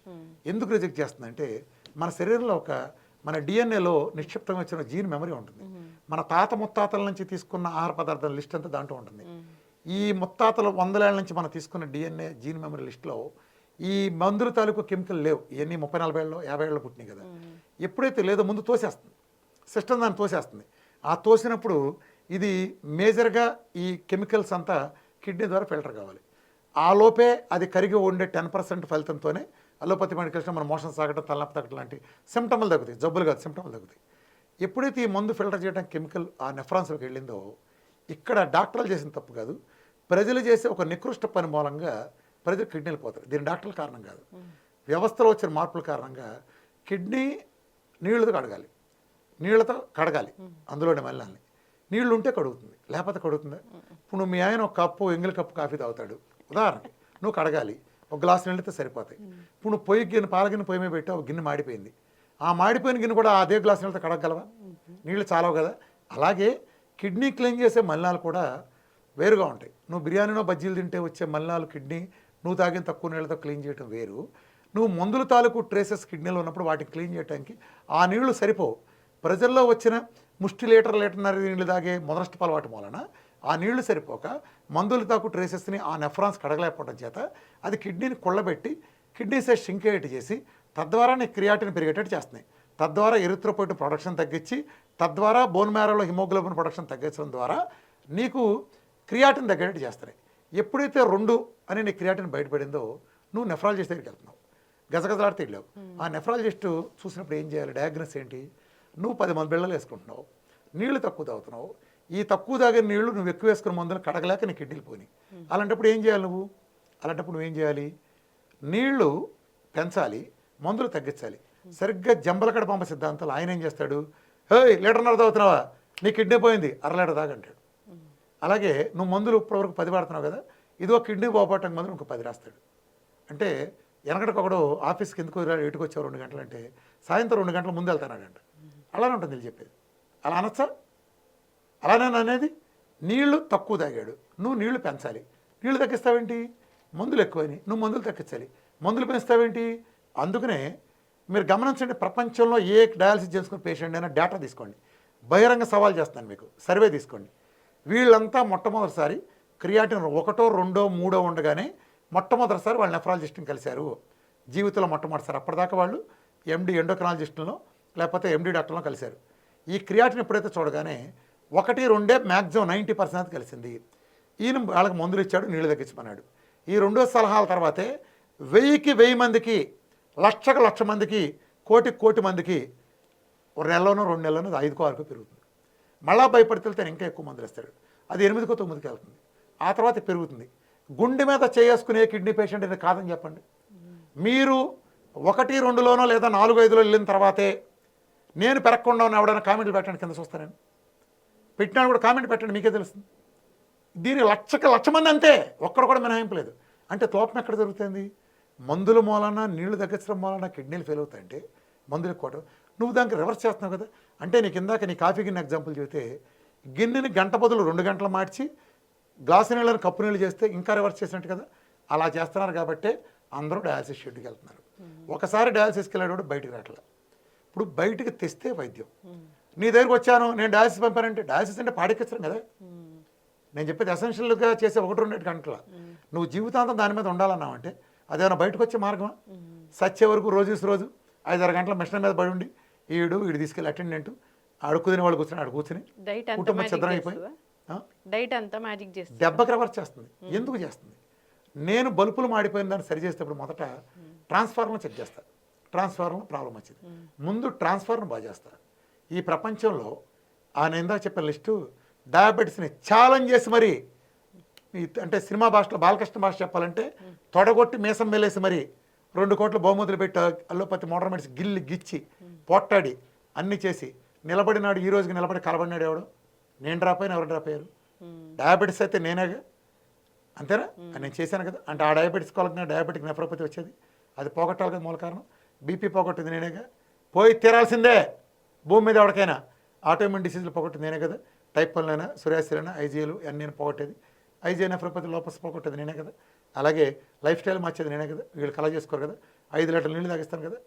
ఎందుకు రిజెక్ట్ చేస్తుంది అంటే మన శరీరంలో మన డిఎన్ఏలో నిక్షిప్తంగా వచ్చిన జీన్ మెమరీ ఉంటుంది. మన తాత ముత్తాతల నుంచి తీసుకున్న ఆహార పదార్థాల లిస్ట్ అంతా దాంట్లో ఉంటుంది. ఈ ముత్తాతల 100 ఏళ్ళ నుంచి మనం తీసుకున్న డిఎన్ఏ జీన్ మెమరీ లిస్ట్లో ఈ మందుల తాలూకు కెమికల్ లేవు. ఇవన్నీ 30-40 ఏళ్ళలో 50 ఏళ్ళలో పుట్టినాయి కదా. ఎప్పుడైతే లేదో ముందు తోసేస్తుంది సిస్టమ్, దాన్ని తోసేస్తుంది. ఆ తోసినప్పుడు ఇది మేజర్గా ఈ కెమికల్స్ అంతా కిడ్నీ ద్వారా ఫిల్టర్ కావాలి. ఆ లోపే అది కరిగి ఉండే 10% ఫలితంతోనే అలోపతి మెడికేషన్ మన మోషన్ సాగడం, తలనొప్పి తగ్గడం లాంటి సిమ్టమ్లు తగ్గుతాయి. జబ్బులు కాదు, సిమ్టమ్లు తగ్గుతాయి. ఎప్పుడైతే ఈ మందు ఫిల్టర్ చేయడానికి కెమికల్ ఆ నెఫ్రాన్స్లోకి వెళ్ళిందో ఇక్కడ డాక్టర్లు చేసిన తప్పు కాదు, ప్రజలు చేసే ఒక నికృష్ట పని మూలంగా ప్రజలు కిడ్నీలు పోతారు. దీని డాక్టర్ల కారణం కాదు, వ్యవస్థలో వచ్చిన మార్పుల కారణంగా కిడ్నీ నీళ్ళతో కడగాలి, నీళ్లతో కడగాలి. అందులోని మళ్ళీ నీళ్లు ఉంటే కడుగుతుంది, లేకపోతే కడుగుతుందా? ఇప్పుడు నువ్వు మీ ఆయన ఒక కప్పు ఎంగిలి కప్పు కాఫీ తాగుతాడు ఉదాహరణకి, నువ్వు కడగాలి, ఒక గ్లాసు నీళ్ళతో సరిపోతాయి. ఇప్పుడు నువ్వు పొయ్యి గిన్నె పాల గిన్నె పొయ్యి మీద పెట్టావు, గిన్నె మాడిపోయింది, ఆ మాడిపోయిన గిన్నె కూడా అదే గ్లాసు నీళ్ళతో కడగలవా? నీళ్ళు చాలవు కదా. అలాగే కిడ్నీ క్లీన్ చేసే మలినాలు కూడా వేరుగా ఉంటాయి. నువ్వు బిర్యానీనో బజ్జీలు తింటే వచ్చే మలినాలు కిడ్నీ నువ్వు తాగిన తక్కువ నీళ్ళతో క్లీన్ చేయడం వేరు. నువ్వు మందుల తాలూకు ట్రేసెస్ కిడ్నీలో ఉన్నప్పుడు వాటిని క్లీన్ చేయడానికి ఆ నీళ్లు సరిపోవు. ప్రజల్లో వచ్చిన ముష్టి లీటర్న్నర నీళ్ళు తాగే మొదలష్టపు అలవాటు మూలన ఆ నీళ్లు సరిపోక మందుల తాకు ట్రేసెస్ని ఆ నెఫ్రాన్స్ కడగలేకపోవడం చేత అది కిడ్నీని కుళ్ళబెట్టి కిడ్నీ సైజ్ షింకేట్ చేసి తద్వారా నీ క్రియాటిన్ పెరిగేటట్టు చేస్తున్నాయి. తద్వారా ఎరిత్రోపోయిటిన్ ప్రొడక్షన్ తగ్గించి తద్వారా బోన్ మ్యారోలో హిమోగ్లోబిన్ ప్రొడక్షన్ తగ్గించడం ద్వారా నీకు క్రియాటిన్ తగ్గేటట్టు చేస్తున్నాయి. ఎప్పుడైతే 2 అని నీ క్రియాటిన్ బయటపడిందో నువ్వు నెఫ్రాలజిస్ట్ దగ్గరికి వెళ్తున్నావు, గజగజలాడితే వెళ్ళావు. ఆ నెఫ్రాలజిస్ట్ చూసినప్పుడు ఏం చేయాలి? డయాగ్నోస్ ఏంటి? నువ్వు 10 మంది బిళ్ళలు వేసుకుంటున్నావు, నీళ్లు తక్కువ తాగుతున్నావు. ఈ తక్కువ తాగిన నీళ్లు నువ్వు ఎక్కువ వేసుకున్న మందులు కడగలేక నీ కిడ్నీలు పోయి. అలాంటప్పుడు ఏం చేయాలి నువ్వు? నువ్వేం చేయాలి? నీళ్లు పెంచాలి, మందులు తగ్గించాలి. సరిగ్గా జంబలకడ పంప సిద్ధాంతాలు ఆయన ఏం చేస్తాడు? హే, 1.5 లీటర్ తాగుతున్నావా, నీ కిడ్నీ పోయింది, 1/2 లీటర్ తాగంటాడు. అలాగే నువ్వు మందులు ఇప్పటివరకు 10 వాడుతున్నావు కదా, ఇదో కిడ్నీ పోగొట్టడానికి మందులు ఇంకో 10 రాస్తాడు. అంటే వెనకటికొకడు ఆఫీస్కి ఎందుకు ఎటుకు వచ్చావు 2 గంటలు అంటే సాయంత్రం 2 గంటల ముందు వెళ్తానాడంట. అలానే ఉంటుంది వీళ్ళు చెప్పేది. అలా అనొచ్చా? అలానే అనేది. నీళ్లు తక్కువ తాగాడు, నువ్వు నీళ్లు పెంచాలి. నీళ్లు తగ్గిస్తావేంటి? మందులు ఎక్కువని, నువ్వు మందులు తగ్గించాలి. మందులు పెంచుతావేంటి? అందుకనే మీరు గమనించండి, ప్రపంచంలో ఏ డయాలసిస్ చేసుకున్న పేషెంట్ అయినా డేటా తీసుకోండి. బహిరంగ సవాల్ చేస్తున్నాను మీకు, సర్వే తీసుకోండి. వీళ్ళంతా మొట్టమొదటిసారి క్రియాటిన్ 1, 2, 3 ఉండగానే మొట్టమొదటిసారి వాళ్ళు నెఫ్రాలజిస్ట్ని కలిశారు జీవితంలో మొట్టమొదటిసారి. అప్పటిదాకా వాళ్ళు ఎండి ఎండోక్రాలజిస్టులను లేకపోతే ఎండి డాక్టర్లను కలిశారు. ఈ క్రియాటిన్ ఎప్పుడైతే చూడగానే 1, 2 మ్యాక్సిమం 90% కలిసింది. ఈయన వాళ్ళకి మందులు ఇచ్చాడు, నీళ్ళు తగ్గించమన్నాడు. ఈ 2వ సలహాల తర్వాతే 1000కి 1000 మందికి, 1,00,000 మందికి, కోటి మందికి 1 నెలలోనో 2 నెలలోనో 5కో 6కో పెరుగుతుంది. మళ్ళా భయపడితే ఇంకా ఎక్కువ మందులు ఇస్తాడు, అది 8కో 9కి వెళ్తుంది. ఆ తర్వాత పెరుగుతుంది. గుండె మీద చేసుకునే కిడ్నీ పేషెంట్ అనేది కాదని చెప్పండి. మీరు 1, 2లోనో లేదా 4, 5లో వెళ్ళిన తర్వాతే నేను పెరగకుండా ఉన్న ఎవడైనా కామెంట్లు పెట్టండి, కింద చూస్తానని పెట్టినా కూడా కామెంట్ పెట్టండి, మీకే తెలుస్తుంది. దీని 1,00,000 మంది అంతే, ఒక్కడు కూడా మినహాయింపు లేదు. అంటే తోపం ఎక్కడ జరుగుతుంది? మందుల మూలన నీళ్లు తగ్గించడం మూలన కిడ్నీలు ఫెయిల్ అవుతాయంటే మందులు ఎక్కువ. నువ్వు దానికి రివర్స్ చేస్తున్నావు కదా. అంటే నీకు ఇందాక నీ కాఫీ గిన్నె ఎగ్జాంపుల్ చెబితే గిన్నెని గంట బదులు 2 గంటలు మార్చి గ్లాసు నీళ్ళని కప్పు నీళ్ళు చేస్తే ఇంకా రివర్స్ చేసినట్టు కదా. అలా చేస్తున్నారు కాబట్టే అందరూ డయాలసిస్ షెడ్కి వెళ్తున్నారు. ఒకసారి డయాలసిస్కి వెళ్ళేటప్పుడు బయటికి రావట్లేదు. ఇప్పుడు బయటికి తెస్తే వైద్యం, నీ దగ్గరికి వచ్చాను నేను డయాలసిస్ పంపానంటే డయాలసిస్ అంటే పాడెక్కించడం కదా. నేను చెప్పేది ఎసెన్షియల్గా చేసే 1-2 గంటల నువ్వు జీవితాంతం దాని మీద ఉండాలన్నావంటే అదేమైనా బయటకు వచ్చే మార్గమా? సచ్చే వరకు రోజు 5-6 గంటల మిషన్ మీద పడి ఉండి వీడు తీసుకెళ్ళి అటెండెంట్ అడుక్కుని వాళ్ళు కూర్చొని కూర్చుని కుటుంబం ఛిద్రం అయిపోయి డైట్ అంతా మ్యాజిక్ చేస్తుంది, దెబ్బకి రివర్స్ చేస్తుంది. ఎందుకు చేస్తుంది? నేను బల్బులు మాడిపోయిన దాన్ని సరి చేసేటప్పుడు మొదట ట్రాన్స్ఫార్మర్ చెక్ చేస్తా. ట్రాన్స్ఫార్మర్ ప్రాబ్లం వచ్చింది, ముందు ట్రాన్స్ఫార్మర్ బాగా చేస్తా. ఈ ప్రపంచంలో ఆయన ఇందాక చెప్పిన లిస్టు డయాబెటీస్ని ఛాలెంజ్ చేసి మరి అంటే సినిమా భాషలో బాలకృష్ణ భాష చెప్పాలంటే తొడగొట్టి మీసం మేలేసి మరి 2 కోట్ల బహుమతులు పెట్టి అల్లోపతి మోడర్న్ మెడిసిన్ గిచ్చి పొట్టాడి అన్నీ చేసి నిలబడినాడు. ఈ రోజుకి నిలబడి కలబడినాడు ఎవడు? నేను డ్రాప్ అయినా ఎవరు డ్రాప్ అయ్యారు? డయాబెటీస్ అయితే నేనేగా, అంతేనా? నేను చేశాను కదా. అంటే ఆ డయాబెటీస్ కొలకనే డయాబెటిక్ నెఫ్రోపతి వచ్చేది, అది పోగొట్టాలి కదా మూల కారణం. బీపీ పోగొట్టింది నేనేగా, పోయి తీరాల్సిందే భూమి మీద ఎవరికైనా. ఆటోఇమ్యూన్ డిసీజులు పోగొట్టింది నేనే కదా. టైప్ 1 సొరియాసిస్ ఐజీఎలు అన్నీ పోగొట్టేది. ఐజీ నెఫ్రోపతి లోపస్ పోగొట్టేది నేనే కదా. అలాగే లైఫ్ స్టైల్ మార్చేది నేనే కదా. వీళ్ళు కలా చేసుకోరు కదా. 5 లీటర్ల నీళ్ళు తాగిస్తాను కదా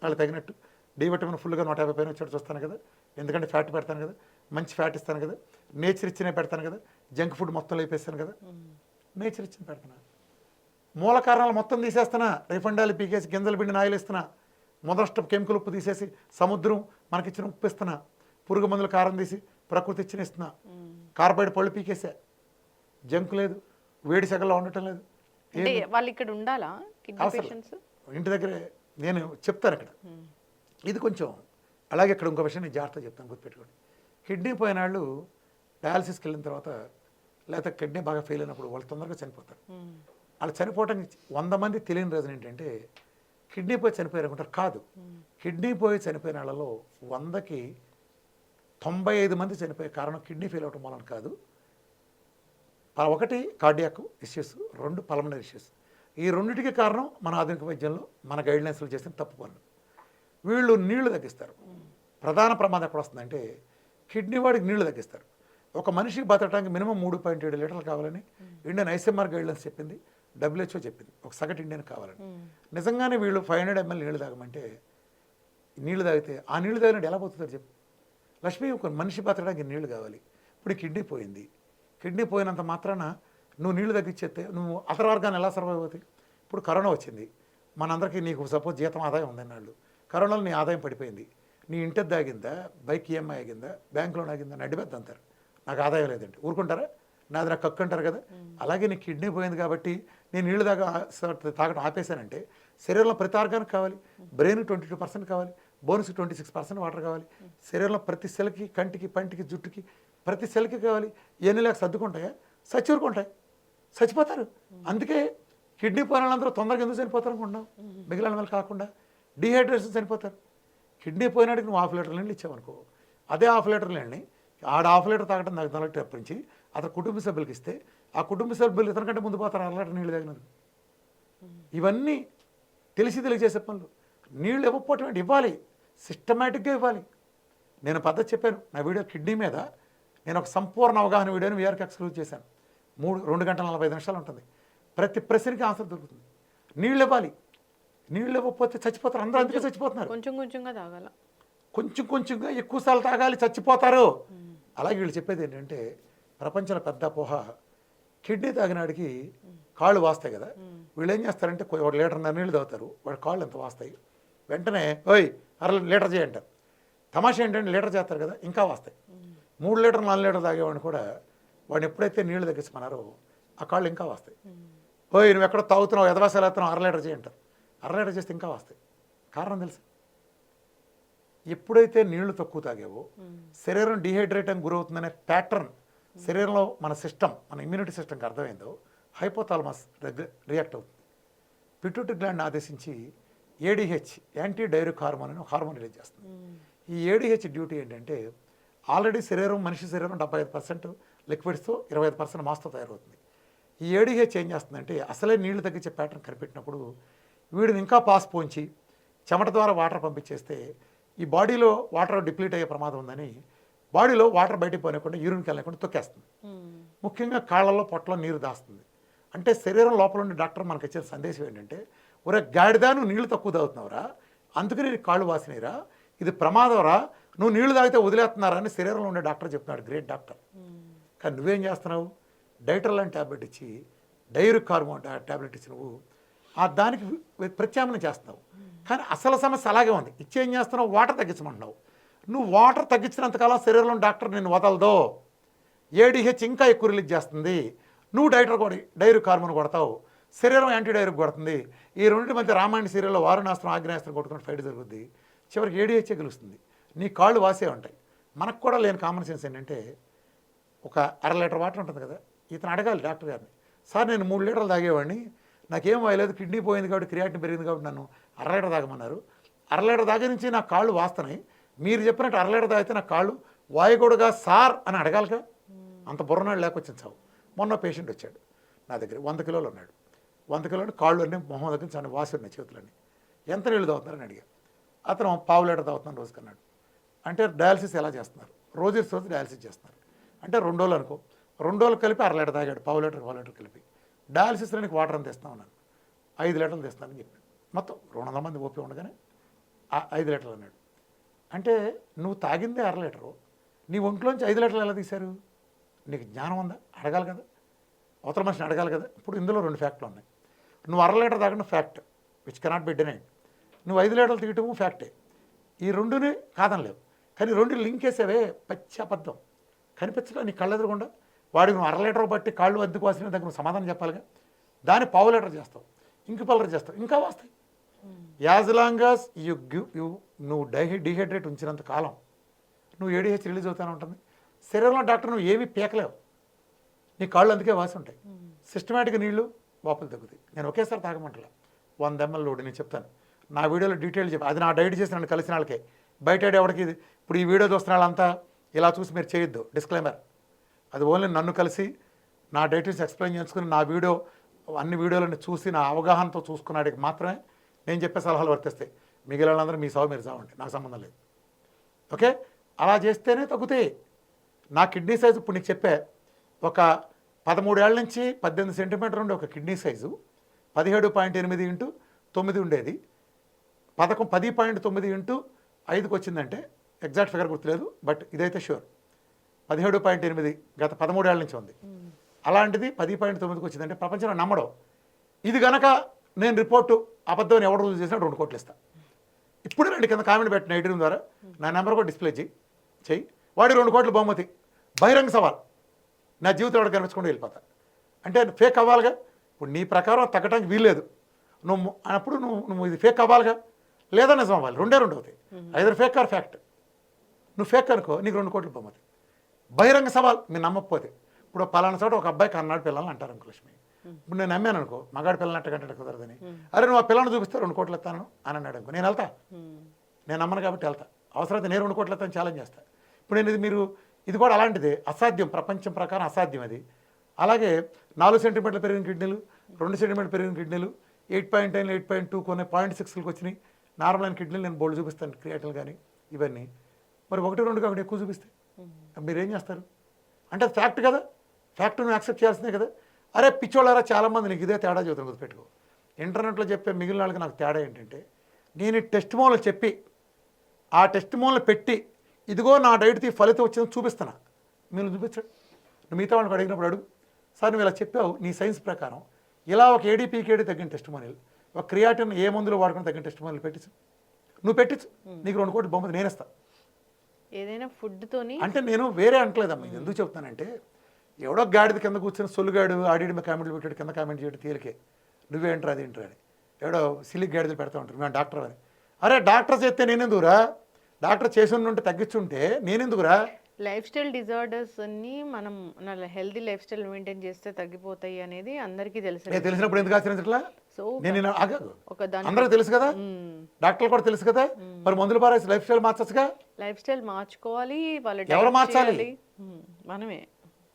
వాళ్ళు తగినట్టు. డి విటమిన్ ఫుల్గా 150 పైన వచ్చేట్టు చూస్తాను కదా, ఎందుకంటే ఫ్యాట్ పెడతాను కదా, మంచి ఫ్యాట్ ఇస్తాను కదా, నేచర్ ఇచ్చినే పెడతాను కదా, జంక్ ఫుడ్ మొత్తం లేపేస్తాను కదా, నేచర్ ఇచ్చిన పెడతాను. మూల కారణాలు మొత్తం తీసేస్తున్నా, రిఫండ్ ఆయిల్ పీకేసి గింజలు పిండిన ఆయిల్ ఇస్తున్నా, మొదటి కెమికల్ ఉప్పు తీసేసి సముద్రం మనకిచ్చిన ఉప్పు ఇస్తున్నా, పురుగు మందుల కారం తీసి ప్రకృతి ఇచ్చిన ఇస్తున్నా, కార్బైడ్ పళ్ళు పీకేసా, జంక్ లేదు, వేడి సెగల్లో ఉండటం లేదు. వాళ్ళు ఇక్కడ ఉండాలా ఇంటి దగ్గరే నేను చెప్తాను ఇక్కడ. ఇది కొంచెం అలాగే ఇక్కడ ఇంకో విషయం నేను జాగ్రత్తగా చెప్తాను, గుర్తుపెట్టుకోండి. కిడ్నీ పోయిన వాళ్ళు డయాలసిస్కి వెళ్ళిన తర్వాత లేకపోతే కిడ్నీ బాగా ఫెయిల్ అయినప్పుడు వాళ్ళు తొందరగా చనిపోతారు. వాళ్ళు చనిపోవటానికి 100 మంది తెలియని రీజన్ ఏంటంటే కిడ్నీ పోయి చనిపోయారు అనుకుంటారు. కాదు, కిడ్నీ పోయి చనిపోయిన వాళ్ళలో 100కి 95 మంది చనిపోయే కారణం కిడ్నీ ఫెయిల్ అవటం వలన కాదు. 1 కార్డియాక్ ఇష్యూస్, 2 పల్మనరీ ఇష్యూస్. ఈ రెండింటికి కారణం మన ఆధునిక వైద్యంలో మన గైడ్లైన్స్లో చేసిన తప్పు పనులు. వీళ్ళు నీళ్లు తగ్గిస్తారు. ప్రధాన ప్రమాదం ఎక్కడ వస్తుందంటే కిడ్నీ వాడికి నీళ్లు తగ్గిస్తారు. ఒక మనిషికి బతకడానికి మినిమం 3.7 లీటర్లు కావాలని ఇండియన్ ఐసీఎంఆర్ గైడ్లైన్స్ చెప్పింది, WHO చెప్పింది ఒక సగటు ఇండియన్ కావాలని. నిజంగానే వీళ్ళు 500 ml నీళ్లు తాగమంటే నీళ్లు తాగితే ఆ నీళ్లు తాగినట్టు ఎలా పోతుందో చెప్పు. లక్ష్మి, ఒక మనిషి బతకడానికి నీళ్లు కావాలి. ఇప్పుడు కిడ్నీ పోయింది, కిడ్నీ పోయినంత మాత్రాన నువ్వు నీళ్లు తగ్గించేస్తే నువ్వు అతర వర్గాన్ని ఎలా సర్వైవ్ అవుతాయి? ఇప్పుడు కరోనా వచ్చింది, మనందరికీ నీకు సపోజ్ జీతం ఆదాయం ఉందన్నాళ్ళు, కరోనాలో నీ ఆదాయం పడిపోయింది, నీ ఇంటి దాగిందా, బైక్ ఈఎంఐ ఆగిందా, బ్యాంకులో ఆగిందా, నడ్డిపెద్ద అంటారు. నాకు ఆదాయం లేదంటే ఊరుకుంటారా? నాది నాకు కక్కు అంటారు కదా. అలాగే నీ కిడ్నీ పోయింది కాబట్టి నేను నీళ్లు తాగడం ఆపేశానంటే శరీరంలో ప్రతి ఆర్గానికి కావాలి. బ్రెయిన్ 22% కావాలి, బోన్స్ 26% వాటర్ కావాలి. శరీరంలో ప్రతి సెల్కి, కంటికి, పంటికి, జుట్టుకి ప్రతి సెల్కి కావాలి. ఎన్ని లేక సర్దుకుంటాయా? చచ్చిపోతాయి, చచ్చిపోతారు. అందుకే కిడ్నీ పోయిన వాళ్ళందరూ తొందరగా ఎందుకు చనిపోతారు అనుకుంటున్నావు? మిగిలిన వాళ్ళు కాకుండా డీహైడ్రేషన్ చనిపోతారు. కిడ్నీ పోయినాడికి నువ్వు 1/2 లీటర్ నీళ్ళు ఇచ్చావనుకో, అదే 1/2 లీటర్ నీళ్ళని ఆడ 1/2 లీటర్ తాగడం నాకు తలకి తప్పించి అతను కుటుంబ సభ్యులకి ఇస్తే ఆ కుటుంబ సభ్యులు ఇతనికంటే ముందు పోతారు 1/2 లీటర్ నీళ్ళు తాగినందుకు. ఇవన్నీ తెలియచేసే పనులు. నీళ్ళు ఇవ్వకపోవటం ఏంటి? ఇవ్వాలి, సిస్టమేటిక్గా ఇవ్వాలి. నేను పద్ధతి చెప్పాను నా వీడియో కిడ్నీ మీద. నేను ఒక సంపూర్ణ అవగాహన వీడియోని వీఆర్కి ఎక్స్క్లూజ్ చేశాను. 2 గంటల 45 నిమిషాలు ఉంటుంది. ప్రతి ప్రశ్నకి ఆన్సర్ దొరుకుతుంది. నీళ్ళు ఇవ్వాలి, నీళ్ళు ఇవ్వకపోతే చచ్చిపోతారు అందరూ. అందుకే చచ్చిపోతున్నారు. కొంచెం కొంచెంగా తాగాల, కొంచెంగా ఎక్కువసార్లు తాగాలి, చచ్చిపోతారు. అలాగే వీళ్ళు చెప్పేది ఏంటంటే ప్రపంచంలో పెద్ద అపోహ, కిడ్నీ తాగినాడికి కాళ్ళు వాస్తాయి కదా. వీళ్ళు ఏం చేస్తారంటే 1 లీటర్ నీళ్ళు తాగుతారు, వాడి కాళ్ళు ఎంత వాస్తాయి, వెంటనే ఓయ్ 1/2 లీటర్ చేయంటారు. తమాషా ఏంటంటే లీటర్ చేస్తారు కదా, ఇంకా వాస్తాయి. 3 లీటర్ 4 లీటర్ తాగేవాడిని కూడా వాడిని ఎప్పుడైతే నీళ్లు తగ్గించమన్నారో ఆ కాళ్ళు ఇంకా వస్తాయి. ఓయ్ నువ్వు ఎక్కడ తాగుతున్నావు, ఎదవాసాలు వేస్తున్నావు, 1/2 లీటర్ చేయంటారు. 1/2 లీటర్ చేస్తే ఇంకా వస్తాయి. కారణం తెలుసు, ఎప్పుడైతే నీళ్లు తక్కువ తాగేవో శరీరం డీహైడ్రేట్ అని గురవుతుందనే ప్యాటర్న్ శరీరంలో మన సిస్టమ్, మన ఇమ్యూనిటీ సిస్టమ్కి అర్థమైందో హైపోథాలమస్ రియాక్ట్ అవుతుంది. పిట్యూటరీ గ్లాండ్ ఆదేశించి ADH యాంటీ డైరిక్ హార్మోన్ అని హార్మోన్ రిలీజ్ చేస్తుంది. ఈ ADH డ్యూటీ ఏంటంటే ఆల్రెడీ మనిషి శరీరం 75% లిక్విడ్స్తో 25% మాస్తో తయారవుతుంది. ఈ ADH ఏం చేస్తుందంటే అసలే నీళ్లు తగ్గించే ప్యాటర్న్ కనిపెట్టినప్పుడు వీడిని ఇంకా పాస్ పోంచి చెమట ద్వారా వాటర్ పంపించేస్తే ఈ బాడీలో వాటర్ డిప్లీట్ అయ్యే ప్రమాదం ఉందని బాడీలో వాటర్ బయటికి పోనకుండా యూరిన్కి వెళ్ళకుండా తొక్కేస్తుంది. ముఖ్యంగా కాళ్ళల్లో పొట్టలో నీరు దాస్తుంది. అంటే శరీరం లోపల ఉండి డాక్టర్ మనకి ఇచ్చిన సందేశం ఏంటంటే ఒరే గాడిదా నువ్వు నీళ్లు తక్కువ తాగుతున్నావురా, అందుకని నీ కాళ్ళు వాసినరా, ఇది ప్రమాదంరా, నువ్వు నీళ్లు తాగితే వదిలేస్తున్నారని శరీరంలో ఉండే డాక్టర్ చెప్తున్నాడు, గ్రేట్ డాక్టర్. కానీ నువ్వేం చేస్తున్నావు, డైటర్లాన్ ట్యాబ్లెట్ ఇచ్చి డైరిక్ హార్మోన్ ట్యాబ్లెట్ ఇచ్చి నువ్వు దానికి ప్రత్యామ్నాయం చేస్తున్నావు. కానీ అసలు సమస్య అలాగే ఉంది. ఇచ్చేం చేస్తున్నావు, వాటర్ తగ్గించమంటున్నావు. నువ్వు వాటర్ తగ్గించినంతకాలం శరీరంలో డాక్టర్ నిన్ను వదలదో, ఏడిహెచ్ ఇంకా ఎక్కువ రిలీజ్ చేస్తుంది. నువ్వు డైరిక్ హార్మోన్ కొడతావు, శరీరం యాంటీ డైరిక్ కొడుతుంది. ఈ రెండింటి మధ్య రామాయణ సీరియల్లో వారుణాస్త్రం ఆగ్నేయాస్త్రం కొట్టుకుని ఫైట్ జరుగుద్ది. చివరికి ఏడిహెచ్ఏ గెలుస్తుంది. నీ కాళ్ళు వాసే ఉంటాయి. మనకు కూడా లేని కామన్ సెన్స్ ఏంటంటే, ఒక 1/2 లీటర్ వాటర్ ఉంటుంది కదా, ఇతను అడగాలి డాక్టర్ గారిని, సార్ నేను 3 లీటర్లు తాగేవాడిని, నాకేం వాయలేదు, కిడ్నీ పోయింది కాబట్టి క్రియాటిన్ పెరిగింది కాబట్టి నన్ను 1/2 లీటర్ తాగమన్నారు. 1/2 లీటర్ తాగే నుంచి నా కాళ్ళు వాస్తున్నాయి, మీరు చెప్పినట్టు 1/2 లీటర్ తాగితే నా కాళ్ళు వాయకూడగా సార్ అని అడగాలిగా. అంత బుర్రనాడు లేకొచ్చింది సావు. మొన్న పేషెంట్ వచ్చాడు నా దగ్గర, 100 కిలోలు ఉన్నాడు. 100 కిలోలు కాళ్ళు అన్నీ మొహం దగ్గర చాలా వాసి ఉన్నాయి, చేతులన్నీ. ఎంత నీళ్ళు తాగుతున్నారని అడిగా. అతను 1/2 లీటర్ తాగుతున్నాను రోజుకన్నాడు. అంటే డయాలసిస్ ఎలా చేస్తున్నారు, రోజు డయాలసిస్ చేస్తున్నారు. అంటే 2 రోజులు అనుకో, 2 రోజులు కలిపి 1/2 లీటర్ తాగాడు, 1/2 లీటర్ 1/2 లీటర్ కలిపి. డయాలసిస్లో నీకు వాటర్ అంత ఇస్తా ఉన్నాను, 5 లీటర్లు తెస్తానని చెప్పాడు. మొత్తం 200 మంది ఓపీ ఉండగానే 5 లీటర్లు అన్నాడు. అంటే నువ్వు తాగిందే 1/2 లీటరు, నీ ఒంట్లోంచి 5 లీటర్లు ఎలా తీశారు? నీకు జ్ఞానం ఉందా? అడగాలి కదా, అవతల మనిషిని అడగాలి కదా. ఇప్పుడు ఇందులో 2 ఫ్యాక్ట్లు ఉన్నాయి. నువ్వు 1/2 లీటర్ తాగడం fact, which cannot be denied. నువ్వు 5 లీటర్లు తీయటము ఫ్యాక్టే. ఈ రెండునే కాదనలేవు. కానీ 2 లింక్ వేసేవే పచ్చి అబద్ధం. కనిపించడం నీ కళ్ళ ఎదురుగుండా. వాడికి నువ్వు 1/2 లీటర్ బట్టి కాళ్ళు అద్దెకు వాసిన దగ్గర నువ్వు సమాధానం చెప్పాలిగా. దాన్ని 1/2 లీటర్ చేస్తావు, ఇంక 1/2 లీటర్ చేస్తావు, ఇంకా వస్తాయి. యాజ్ లాంగ్ యాజ్ నువ్వు డిహైడ్రేట్ ఉంచినంత కాలం నువ్వు ఏడిహెచ్ రిలీజ్ అవుతానే ఉంటుంది. శరీరంలో డాక్టర్ నువ్వు ఏమీ పీకలేవు, నీ కాళ్ళు అందుకే వాసి ఉంటాయి. సిస్టమేటిక్గా నీళ్లు వాపులు తగ్గుతాయి. నేను ఒకేసారి తాగమంటలా, 100 ml లోడ్ నేను చెప్తాను. నా వీడియోలో డీటెయిల్ చెప్పి, అది నా డైట్ చేసి నన్ను కలిసిన వాళ్ళకే. బయట ఎవరికి ఇప్పుడు ఈ వీడియో చూస్తున్న వాళ్ళంతా ఇలా చూసి మీరు చేయొద్దు, డిస్క్లైమర్. అది ఓన్లీ నన్ను కలిసి నా డైటీస్ ఎక్స్ప్లెయిన్ చేసుకుని నా వీడియో అన్ని వీడియోలను చూసి నా అవగాహనతో చూసుకున్నాడికి మాత్రమే నేను చెప్పే సలహాలు వర్తిస్తాయి. మిగిలిన వాళ్ళందరూ మీ సాగు మీరు చావండి, నాకు సంబంధం లేదు. ఓకే, అలా చేస్తేనే తగ్గుతాయి. నా కిడ్నీ సైజు ఇప్పుడు నీకు చెప్పే, ఒక 13 ఏళ్ళ నుంచి 18 సెంటీమీటర్ ఉండే ఒక కిడ్నీ సైజు 17.8x9 ఉండేది. 10.9x 5కి వచ్చిందంటే ఎగ్జాక్ట్ ఫిగర్ గుర్తులేదు, బట్ ఇదైతే షూర్ 17.8 గత 13 ఏళ్ళ నుంచి ఉంది. అలాంటిది 10.9కి వచ్చిందంటే ప్రపంచంలో నమ్మడం. ఇది గనక నేను రిపోర్టు అబద్ధం ఎవరు రుజువు చేసినా 2 కోట్లు ఇస్తా. ఇప్పుడు రండి, కింద కామెంట్ పెట్టిన ఎడిటింగ్ ద్వారా నా నెంబర్ కూడా డిస్ప్లే చెయ్యి. వాడి 2 కోట్ల బహుమతి, బహిరంగ సవాల్. నా జీవితం వాడు కనిపించకుండా వెళ్ళిపోతా. అంటే ఫేక్ అవ్వాలిగా. ఇప్పుడు నీ ప్రకారం తగ్గటానికి వీల్లేదు, నువ్వు అన్నప్పుడు నువ్వు ఇది ఫేక్ అవ్వాలిగా, లేదా నిజం అవ్వాలి. 2 అవుతాయి, ఐదర్ ఫేక్ ఆర్ ఫ్యాక్ట్. నువ్వు ఫేక్ అనుకో, నీకు 2 కోట్ల బహుమతి. బహిరంగ సవాల్ మీరు నమ్మకపోతే, ఇప్పుడు పలానా చోట ఒక అబ్బాయి కన్నాడు పిల్లల్ని అంటారు అంకులక్ష్మి. ఇప్పుడు నేను నమ్మాను అనుకో, మగాడి పిల్లలు అట్టగంటే కుదరదని. అరే నువ్వు ఆ పిల్లల్ని చూపిస్తే 2 కోట్లు ఇస్తాను అని అన్నాడు అనుకో, నేను వెళ్తా. నేను నమ్మను కాబట్టి వెళ్తా. అవసరమైతే నేను 2 కోట్లు ఇస్తాను ఛాలెంజ్ చేస్తా. ఇప్పుడు నేను ఇది కూడా అలాంటిదే, అసాధ్యం, ప్రపంచం ప్రకారం అసాధ్యం అది. అలాగే 4 సెంటీమీటర్లు పెరిగిన కిడ్నీలు, 2 సెంటీమీటర్లు పెరిగిన కిడ్నీలు 8.9 8.2 కొన్ని 0.6కి వచ్చినాయి. నార్మల్ అయిన కిడ్నీలు నేను బోల్డ్ చూపిస్తాను, క్రియేటిన్ కానీ ఇవన్నీ. మరి 1-2 కాబట్టి ఎక్కువ చూపిస్తే మీరేం చేస్తారు? అంటే అది ఫ్యాక్ట్ కదా, ఫ్యాక్ట్ నువ్వు యాక్సెప్ట్ చేయాల్సిందే కదా. అరే పిచ్చోళ్ళారా, చాలామంది నీకు ఇదే తేడా చెబుతాను, గుర్తుపెట్టుకో. ఇంటర్నెట్లో చెప్పే మిగిలిన వాళ్ళకి నాకు తేడా ఏంటంటే, నేను ఈ టెస్ట్ మోన్లు చెప్పి ఆ టెస్ట్ మోన్లు పెట్టి ఇదిగో నా డైట్కి ఫలితం వచ్చిందని చూపిస్తున్నా. మీరు చూపించండి. నువ్వు మిగతా వాళ్ళకి అడిగినప్పుడు అడుగు, సార్ నువ్వు ఇలా చెప్పావు, నీ సైన్స్ ప్రకారం ఇలా ఒక ఏడీపీకేడీ తగ్గిన టెస్ట్ మోనీలు, ఒక క్రియాటిన్ ఏ మందులు వాడుకుని తగ్గిన టెస్ట్ మోనీలు పెట్టించు, నువ్వు పెట్టించు, నీకు 2 కోట్ల బహుమతి నేను ఇస్తాను. ఏదైనా ఫుడ్తోని అంటే నేను వేరే అంటలేదమ్మా. ఇది ఎందుకు చెప్తానంటే, ఎవడో గాడిద కింద కూర్చొని సొల్లుగాడు ఆడి కామెంట్లు పెట్టాడు, కింద కామెంట్ చేయడం తేలికే, నువ్వేంట్రా అది ఏంట్రా అని ఎవడో సిలిక్ గాడిదలు పెడతా ఉంటారు, మేము డాక్టర్ అని. అరే డాక్టర్ చేస్తే నేనెందుకురా, డాక్టర్ చేసి ఉంటే తగ్గించుంటే నేనెందుకురా. లైఫ్ స్టైల్ డిజార్డర్స్ అన్ని మనం హెల్దీ లైఫ్ స్టైల్ మెయింటైన్ చేస్తే తగ్గిపోతాయి అనేది అందరికీ తెలుసు. తెలిసినప్పుడు ఎందుకు ఆచరించట్లా? సో నేను అందరికి తెలుసు కదా, డాక్టర్లు కూడా తెలుసు కదా, మరి మందులు పారేసి లైఫ్ స్టైల్ మార్చచ్చుగా. లైఫ్ స్టైల్ మార్చుకోవాలి. ఎవరు మార్చాలి?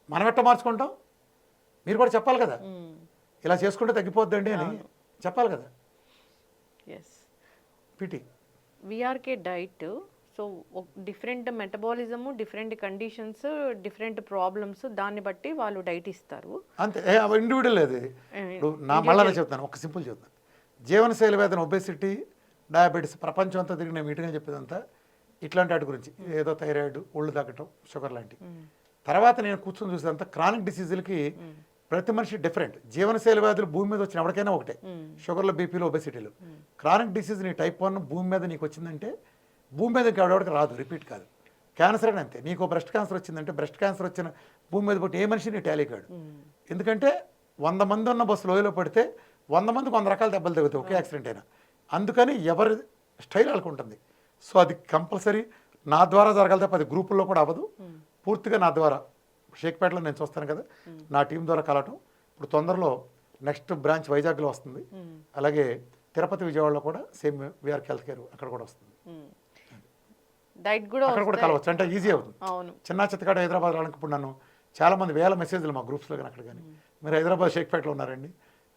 మనం ఎట్లా మార్చుకుంటాం? మీరు కూడా చెప్పాలి కదా, ఇలా చేసుకుంటే తగ్గిపోద్దండి అని చెప్పాలి కదా. PT VRK diet, so different metabolism, different conditions, different problems, దాన్ని బట్టి వాళ్ళు డైట్ ఇస్తారు. అంతే, ఇండివిజువల్ లేదు. ఇప్పుడు నా మళ్ళీ చెప్తాను, ఒక సింపుల్ చెప్తాను. జీవనశైలి వ్యాధి, ఒబేసిటీ, డయాబెటీస్, ప్రపంచం అంతా తిరిగి నేను మీటింగ్ చెప్పేదంతా ఇట్లాంటి వాటి గురించి ఏదో థైరాయిడ్, ఒళ్ళు తగ్గటం, షుగర్ లాంటివి. తర్వాత నేను కూర్చొని చూసేంత క్రానిక్ డిసీజులకి ప్రతి మనిషి డిఫరెంట్. జీవనశైలి వ్యాధులు భూమి మీద వచ్చిన ఎవరికైనా ఒకటే, షుగర్లు, బీపీలు, ఒబెసిటీలు. క్రానిక్ డిసీజ్ నీ టైప్ 1 భూమి మీద నీకు వచ్చిందంటే భూమి మీద ఇంకెవడెవడికి రాదు, రిపీట్ కాదు. క్యాన్సర్ అని అంతే. నీకు బ్రెస్ట్ క్యాన్సర్ వచ్చిందంటే బ్రెస్ట్ క్యాన్సర్ వచ్చిన భూమి మీద పుట్టి ఏ మనిషి నీ టాలీ కాడు. ఎందుకంటే 100 మంది ఉన్న బస్సు లోయలో పడితే 100 మందికి 100 రకాల దెబ్బలు తగ్గుతాయి ఒకే యాక్సిడెంట్ అయినా. అందుకని ఎవరి స్టైల్ వాళ్ళకు ఉంటుంది. సో అది కంపల్సరీ నా ద్వారా జరగాలి తప్ప అది గ్రూపుల్లో కూడా అవ్వదు. పూర్తిగా నా ద్వారా షేక్పేటలో నేను చూస్తాను కదా, నా టీం ద్వారా కలవటం. ఇప్పుడు తొందరలో నెక్స్ట్ బ్రాంచ్ వైజాగ్లో వస్తుంది. అలాగే తిరుపతి, విజయవాడలో కూడా సేమ్ వీఆర్ హెల్త్ కేర్ అక్కడ కూడా వస్తుంది. డైట్ కూడా అక్కడ కూడా కలవచ్చు, అంటే ఈజీ అవుతుంది. అవును. చిన్న చిత్తకాడ హైదరాబాద్ రావడానికి ఇప్పుడు నన్ను చాలామంది వేల మెసేజ్లు మా గ్రూప్స్లో కానీ అక్కడ కానీ, మీరు హైదరాబాద్ షేక్పేటలో ఉన్నారండి,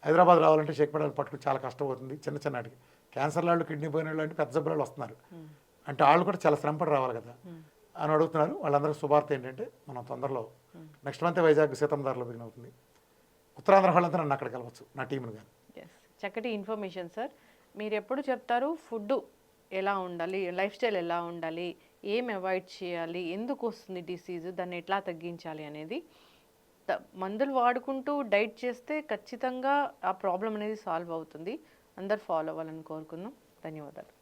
హైదరాబాద్ రావాలంటే షేక్పేటలో పట్టుకుని చాలా కష్టం అవుతుంది. చిన్న చిన్నటికి క్యాన్సర్ వాళ్ళు, కిడ్నీ పోయిన వాళ్ళు అంటే పెద్ద జబ్బులు వస్తున్నారు, అంటే వాళ్ళు కూడా చాలా శ్రమపడి రావాలి కదా అని అడుగుతున్నారు. వాళ్ళందరూ శుభార్త ఏంటంటే మనం తొందరలో నెక్స్ట్ మంత్ వైజాగ్ సీతందార్లో బిగిన్ అవుతుంది. ఉత్తరాంధ్ర వాళ్ళంతా నన్ను అక్కడ కలవచ్చు, నా టీంను కానీ. చక్కటి ఇన్ఫర్మేషన్ సార్. మీరు ఎప్పుడు చెప్తారు ఫుడ్ ఎలా ఉండాలి, లైఫ్ స్టైల్ ఎలా ఉండాలి, ఏం అవాయిడ్ చేయాలి, ఎందుకు వస్తుంది డిసీజ్, దాన్ని ఎట్లా తగ్గించాలి అనేది. మందులు వాడుకుంటూ డైట్ చేస్తే ఖచ్చితంగా ఆ ప్రాబ్లం అనేది సాల్వ్ అవుతుంది. అందరు ఫాలో అవ్వాలని కోరుకుందాం. ధన్యవాదాలు.